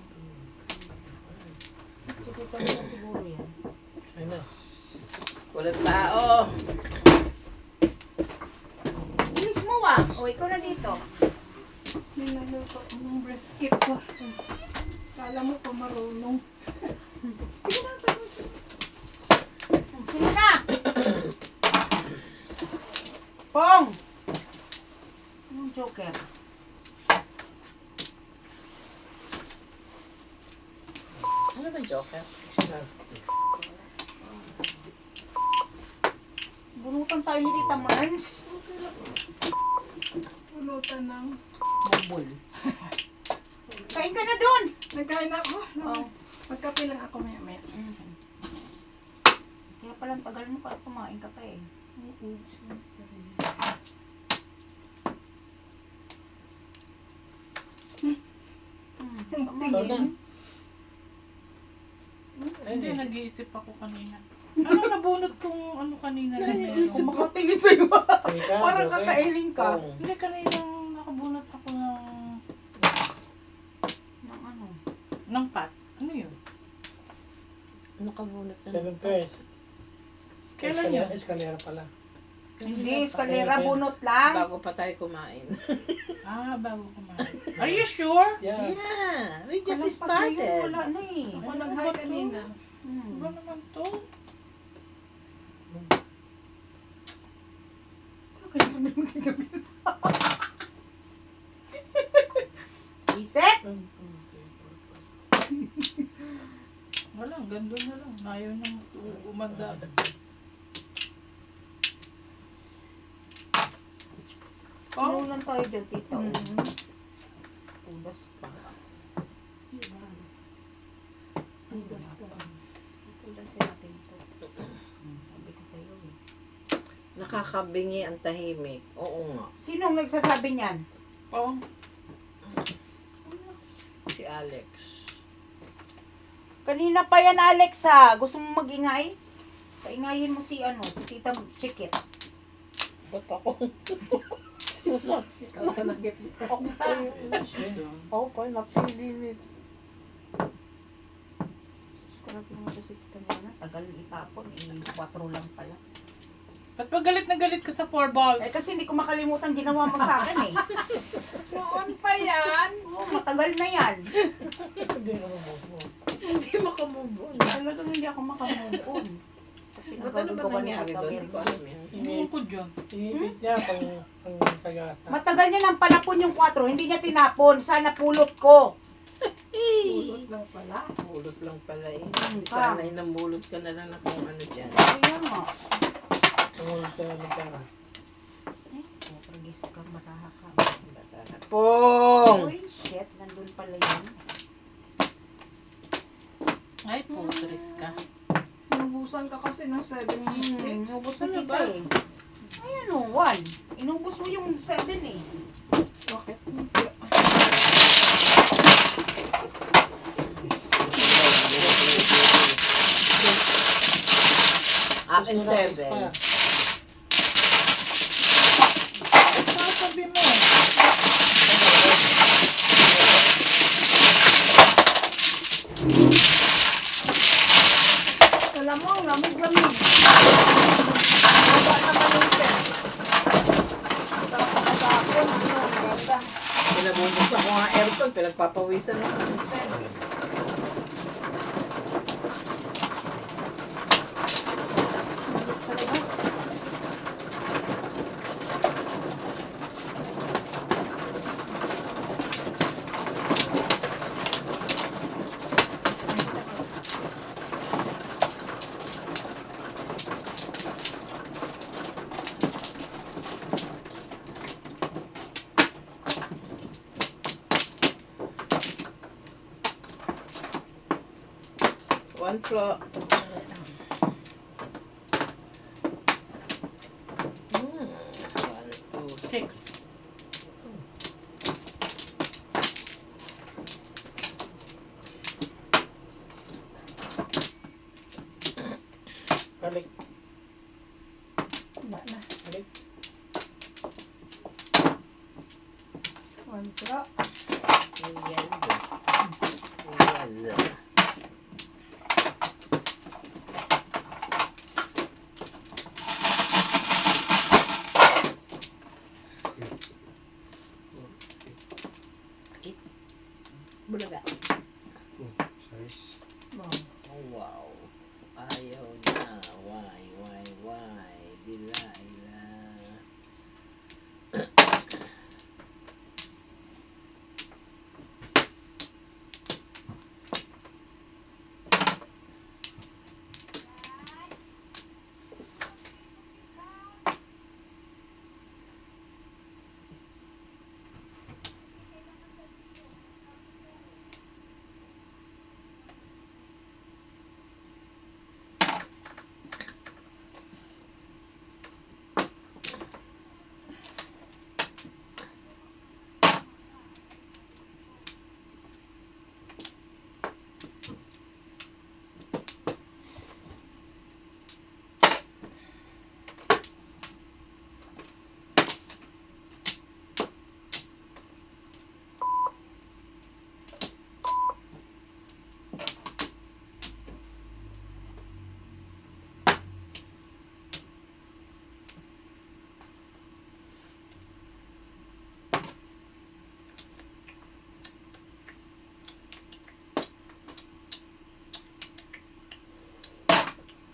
Sikitan mo na siguro yan. Ayun na. Walang tao. Bilis mo ah. O, ikaw na dito. May naluto ng brisket ko. Kala mo pa marunong. Sige na, tapos. Sige na! Pong! Anong joker? Ano ba Joker? 6. Bunutan tayo ni Tita Mars. Pulutan ng... Bubol. Kain ka na doon. Nagkain ako. Oh. Magkape lang ako maya-maya. Kaya palang tagal mo pa kumain ka pa eh. Tingin. Hindi, nag-iisip ako kanina. Ano nabunot kong ano kanina na meron? Kung makatingin sa'yo. Teka, Parang okay. kakainin ka. Pong. Hindi, kaninang nakabunot ako Ng ano? ng pat. Ano yun? Nakabunot na. 7 pairs. Kailan yun? Eskalera pala. Hindi, eskalera, bunot lang. Bago pa tayo kumain. Ah, bago kumain. Are you sure? Yeah. Yeah, we just Kalampas na yun, started. wala na eh. Ako nag-hi kanina. Ano naman to? Iset? Wala, ganda na lang. Ayaw nang umanda. Oh, Inulan tayo dyan, tita. Tulas pa. Tugas ka. Tulas natin ito. Sabi ko sa'yo eh. Nakakabingi ang tahimik. Oo nga. Sinong nagsasabi niyan? oh. Si Alex. Kanina pa yan, Alex ha. Gusto mo mag-ingay? Paingayin mo si Tita Chikit. Ba't ako? Ikaw ka nag-get-gas na tayo. Ako pa, napili. Scrapin mo si Tita Mona. Tagal itapon. 4 lang pala. Ba't ba galit na galit ka sa 4 balls? Eh kasi hindi ko makalimutan ginawa mo sa akin eh. Noon pa yan. Oo, matagal na yan. Hindi na mo. Hindi makamove on. Talagang hindi ako makamove on. Ba't ano ba nangyari doon? Hindi ko alam yan. Ano ko dyan? Inipit niya pang sagasa. Matagal niya nang palapon yung 4, hindi niya tinapon. Sana pulot ko. Pulot lang pala. Bulot lang pala eh. pa. Sana inambulot ka na lang na kung ano dyan. Kaya nga. Tungkol sa nagkara. Pagis ka, maraha ka. Pong! Uy, shit. Nandun pala yun. Ay, putris ka. Inubusan ka kasi ng 7 sticks. Inubos Ano na kita ba? eh. Ayan o, 1. Inubos mo yung 7 eh. Bakit? Akin 7. Ano sabi mo? Alam mo, lamig-lamig. Haba naman yung pen. Tapos, ang ganda. Pinabubuksan ko nga aircon, pinagpapawisan ako. Balik sa labas. One floor. 1, 2, 6. Balik. Wala na. Balik. 1 pro. Yes. Yes. Bulaga. Size. Oh, wow. Ayaw na. Why? Dila.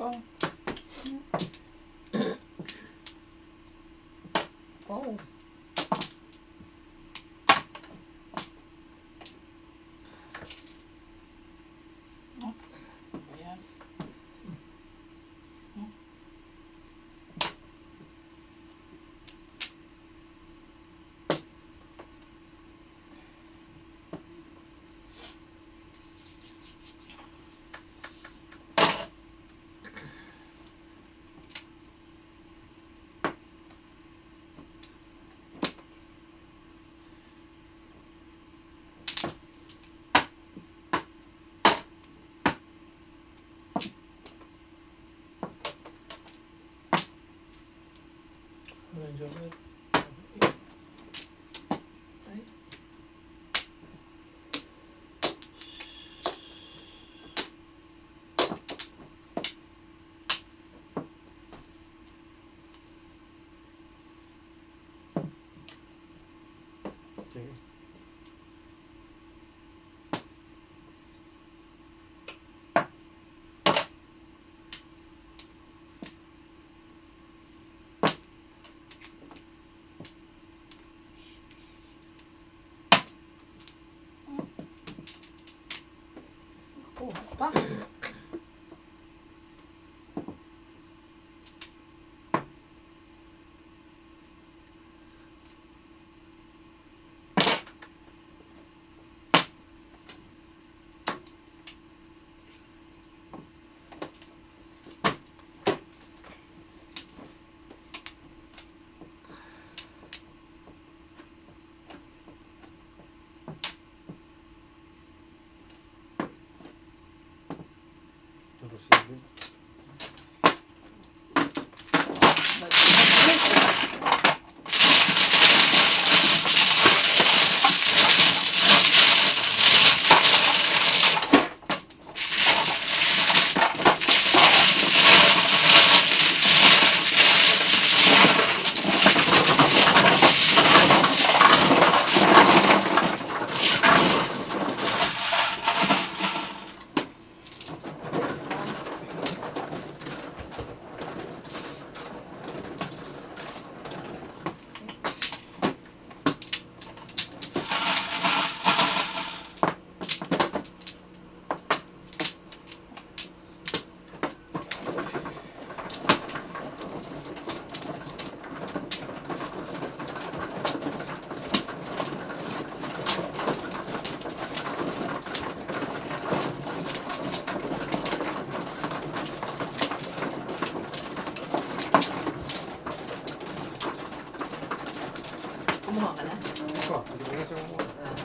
Pong. Oh. Ayan. Medyo sige. Oh, pa. Tapos sige. Kumuha ka na? Ito, hindi ko na siya kumuha. Ah.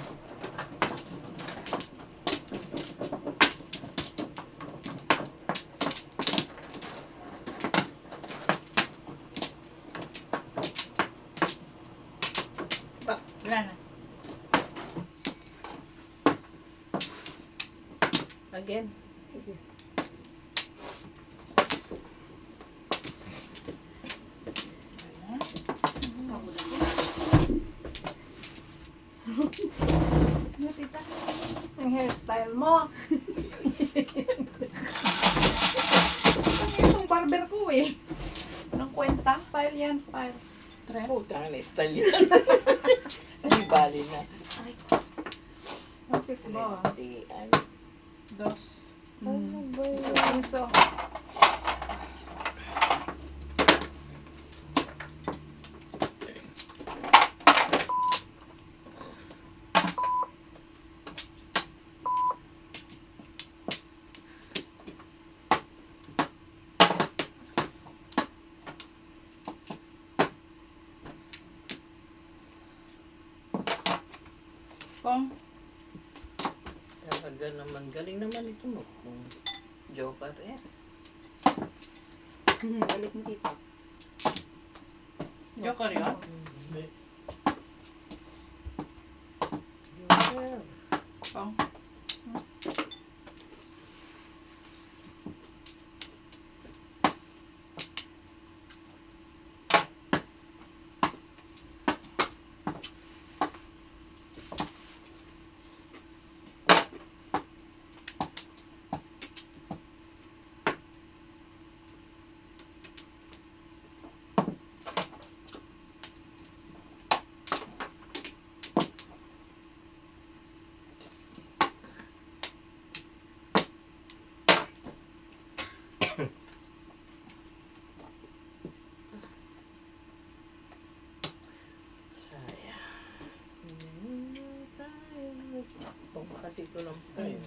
Wala na. Again. Ano, tita? Ang hairstyle mo. Ang itong barber ko eh. Anong kwenta? Style yan, style. Tres. Putang na style yan. Hindi bali na. Bakit ba? Tian. Dos. Iso. Pong. Talaga naman. Galing naman ito mo. Kung joker eh. Balik mo tita. Joker yun? Pong. ng prime.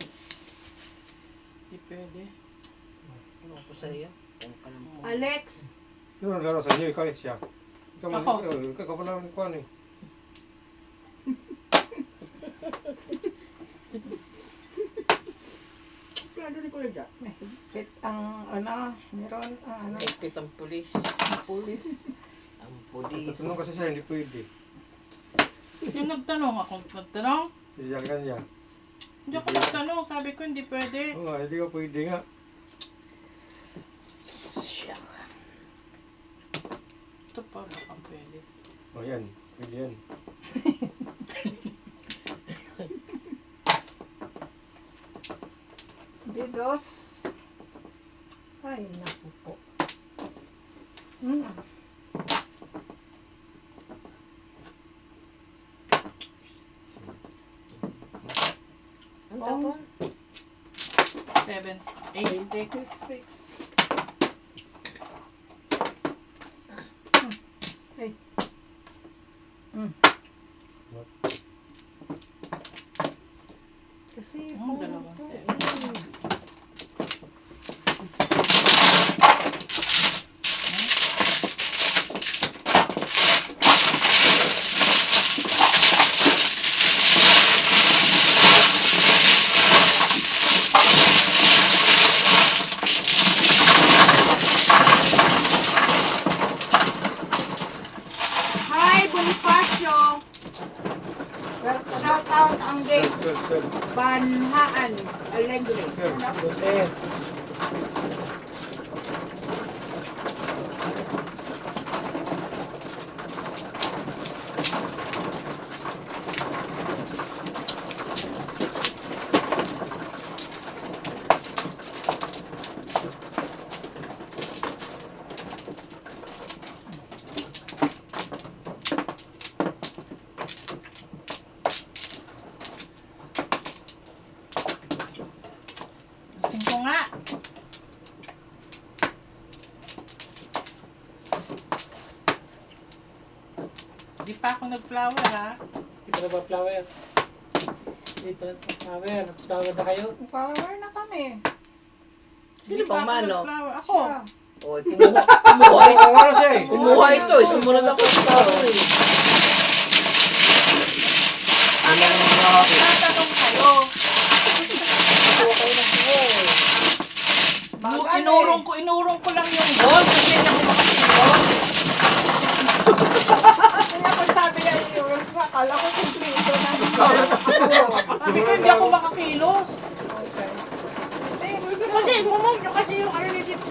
Hindi pwede. Ano ko sa'yo? Kung ka naman. Alex, Sino ang laro sa inyo? Ikaw siya. Ikaw Ako. Ikaw pala ang kuhan eh. plano ni Kuya Jack. May higpit ang ano, meron ang ano, Naipit ang pulis. pulis. Ang pulis. Tatanong kasi siya, hindi pwede. Yung nagtanong ako, nagtanong? Siya kanya. Hindi ako nagtanong, sabi ko hindi pwede. Oo nga, hindi ka pwede nga. Siya. Ito pa, baka pwede. O yan, pwede yan. Bidos. Ay, naku po. Ang tapon? 8 sticks. Sticks. Kasi Ang dalawang set. hi Bonifacio. Shout out ang gate. Sir. Banhaan, Alegre. Sir. Lasing ko nga. Di pa ako nag-flower ha. Hindi pa na ba flower? Hindi pa na flower. Flower na kayo? Power na kami. Sino bang mano? Nag-flower. Ako. Siya. Oy, kumuha ito. Oo, ano siya eh. Kumuha ito. Sumunod ako sa tao eh. Ano ang mga Tatanong kayo. Inurong ko lang yung ball kasi hindi ako makakilong. Kaya pag sabi niya yun, akala ko kumplito na. Sabi ko hindi ako makakilos. Kasi gumog nyo kasi yung ano ni Tito.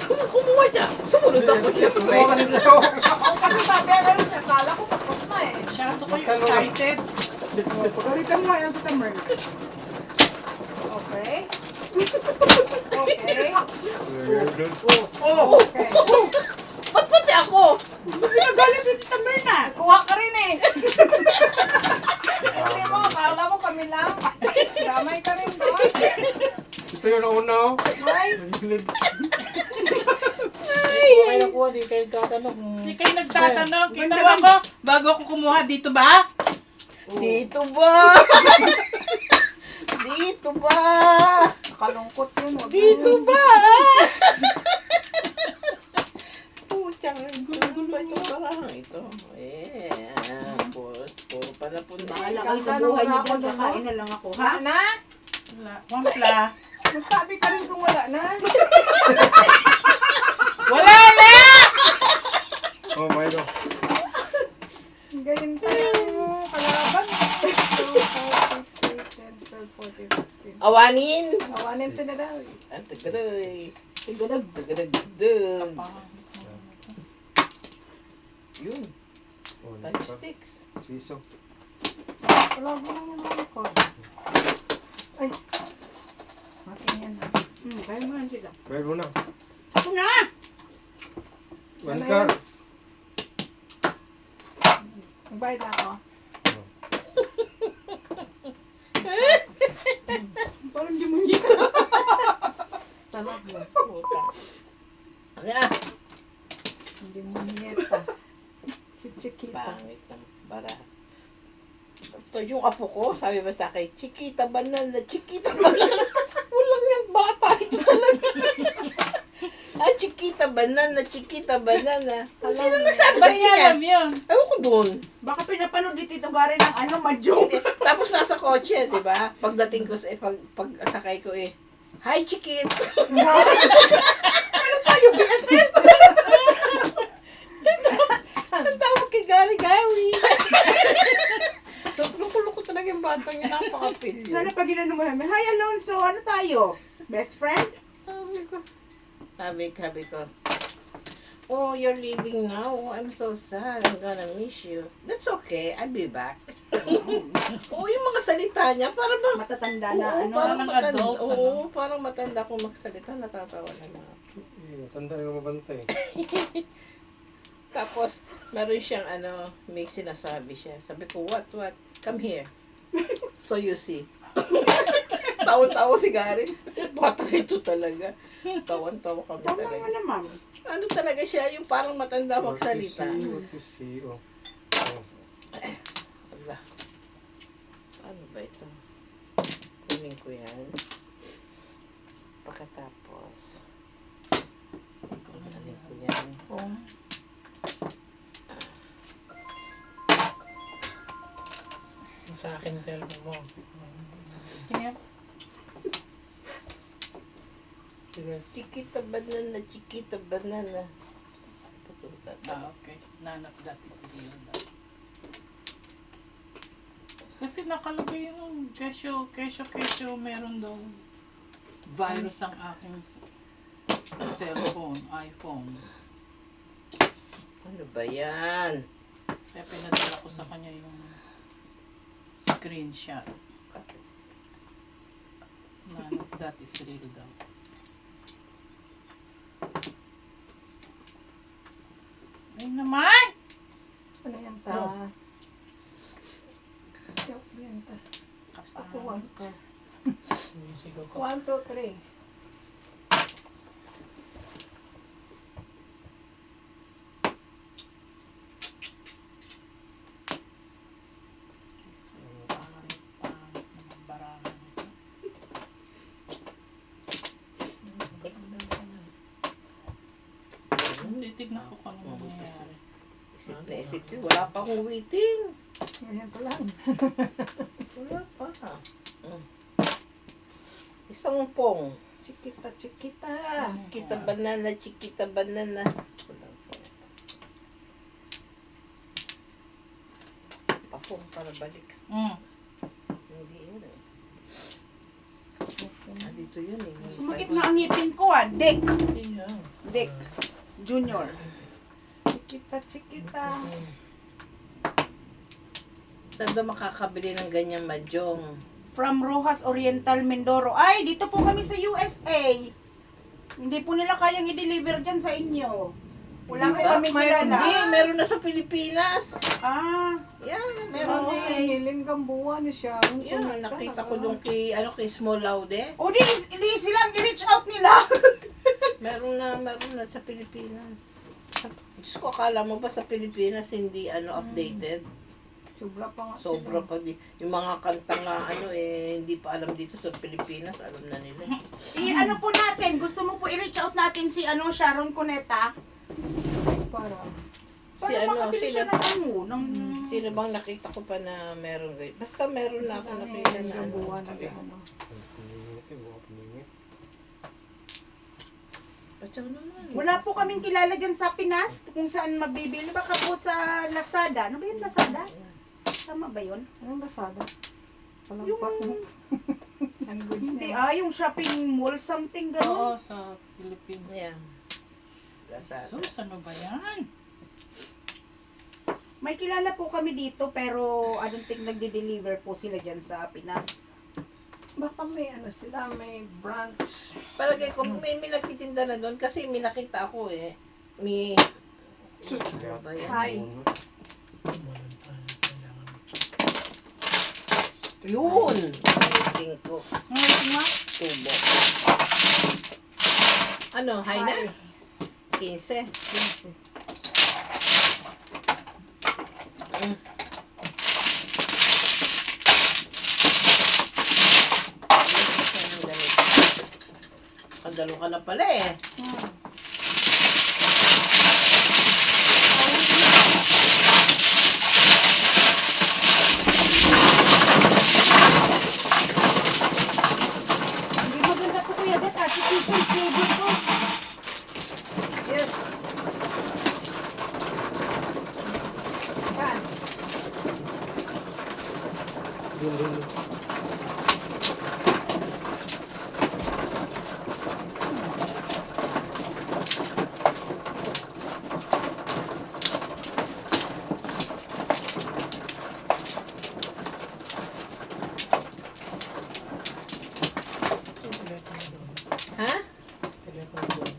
Kumuha siya. Sumunod ako siyempre. Oo, kasi siya. Kasi sabi niya rin, akala ko tapos na eh. Masyado ko excited. Pagalitan mo yan Tita Merz. Okay. Okay. Oh! Okay. Ba't pati ako? Pinagalit si Tita Merna. Kuha ka rin eh. Hindi mo, akala mo kami lang. Damay ka rin ba? Ito yung nauna oh. Ay, Okay na kuha, di kayo tatanong. Hindi kayo nagtatanong. Kita mo ako, bago ako kumuha, dito ba? Dito ba? Dito ba? kalungkot yun. Wag Dito yun. ba? Puchang, gulo ba ito parang ito? Puro pala po. Bahala kayo sa buhay niyo dyan. Kakain na lang ako, ha? Ha? Na? Wala. Wampla. Magsabi ka rin kung wala na. Wala na! Oh, Milo. Ganyan pa yung kalaban. 2, 4, 6, 8, 10, 12, 14, 16. Awanin! Awanin to na daw. Ang tagaday. Tigadag. Tagadagdag. Yun. Oh, 5 sticks. Siso. Wala mo lang yung mga ko. Ay. Akin yan. Kaya mo yan sila. Try mo na. Ako na! One Ano car. yan? Magbayad na ako. Parang di mo niya. Talaga. Puta. Ano na? Hindi mo niyeta. Chichikita. Pangit ng bara. Ito yung apo ko, sabi ba sa akin, Chiquita banana, Chiquita banana. Walang yung bata, ito talaga. Chiquita banana, Chiquita banana. Sino nagsabi sa Ba't inyo niya yan? alam yun? Ewan ko doon. Baka pinapanood ni Tito Gary ng Mahjong. Tapos nasa kotse, di ba? Pagdating ko, pag sakay ko Hi, Chiquit! Ano tayo, BFF? Ang tawag kay Gary. Loko-loko talaga yung batang niya, napaka-pilyo. Sana pag ginano mo namin, hi Alonso, ano tayo? Best friend? Sabi ko, oh, you're leaving now. Oh, I'm so sad. I'm gonna miss you. That's okay. I'll be back. Oo, yung mga salita niya, para ba? Matatanda na, Oo, ano? parang Parang matanda. adult, Oo, parang matanda kung magsalita. Natatawa na mga. Tanda yung mabantay. Tapos, meron siyang may sinasabi siya. Sabi ko, what? Come here. So you see. Tawa-tawa si Gary. Bata ito talaga. Tawan-tawa kami Tama talaga. mo naman. Ano talaga siya, yung parang matanda magsalita. What to see, oh. Ala. Ano ba ito? Kunin ko yan. Pagkatapos, kunin ko yan. Sa akin yung telephone mo. Tingnan. Chiquita banana. Okay. None of that is real daw. Kasi nakalagay yung kesyo, meron daw virus ang aking cellphone, iPhone. Ano ba yan? Kaya pinadala ko sa kanya yung screenshot. None of that is real daw. Ay naman! Ano yan ta? Yok, yan ta. Katuwang ka. Sumisigaw ka. 1, 2, 3. Pangit naman barahan ito. Titignan ko kung ano mangyayari. Isip na isip yun. Wala pa akong waiting. Ngayon pa lang. Wala pa. Isang pong. Chiquita. Chiquita banana. Wala pa. Papong para balik. Hindi yun dito yun Sumakit na ang ngipin ko Dick. Dick. Junior. Chiquita. Saan daw makakabili ng ganyang mahjong? From Rojas Oriental, Mindoro. Ay, dito po kami sa USA. Hindi po nila kayang i-deliver dyan sa inyo. Wala po kami kilala. Hindi, meron na sa Pilipinas. Yan, meron Ano na eh, hiling gambuan ni siya. Yan, nakita ko doon kay Small Laude. O, di silang i-reach out nila. Meron na sa Pilipinas. Diyos ko, akala mo ba sa Pilipinas hindi updated? Sobra pa nga Sobra pa di. Yung mga kanta nga hindi pa alam dito sa Pilipinas, alam na nila. Ano po natin, gusto mo po i-reach out natin si Sharon Cuneta? para. Si makabili siya ng sino bang nakita ko pa na meron ganyan? Basta meron na ako nakita na Gambuan na Wala po kaming kilala dyan sa Pinas kung saan mabibili. Baka po sa Lazada. Ano ba yun, Lazada? Tama ba yun? Anong Lazada? Yung, Language hindi na. yung shopping mall, something Oo, gano'n. sa Philippines. Yeah. Lazada. Sus, ano ba yan? May kilala po kami dito pero I don't think nagde-deliver po sila dyan sa Pinas. Baka may sila, may branch. Palagay ko may nagtitinda na doon kasi may nakita ako May ano ba yan? Hi. Yun! Waiting ko. Ngayon nga, Tubo. Ano, high na? 15. 15. Dalo ka na pala eh. Hindi maganda ko kuya dat, artificial flavor ko. Yes. Yan. Ha? Telepono doon.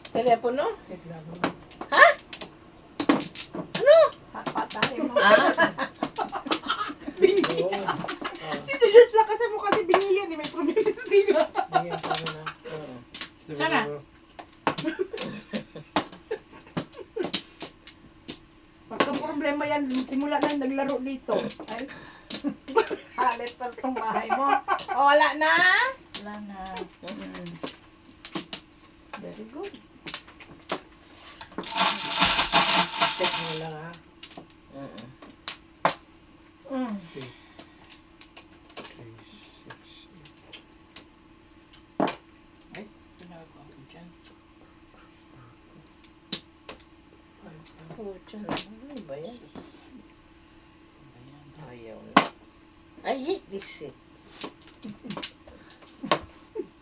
Telepono? Telepono. Ha? Ano? Patay mo. Ah? Oo. Tito George lang kasi mo kasi bingiyan eh. May problema sa tinga. Bigyan sa akin na. Oo. Sana? Pagka problema yan, simula na naglaro dito. Ay, halit pa itong bahay mo. O, wala na? Wala na. Very good. Check mo lang ha. Mm. 3, 6, 8. Ginagawa ko dyan. 5, Pucha na. Ano ba yan? 6. Ayan. Ayaw na. I hate this eh.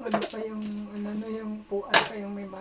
Wala pa yung, ano, yung puan pa yung may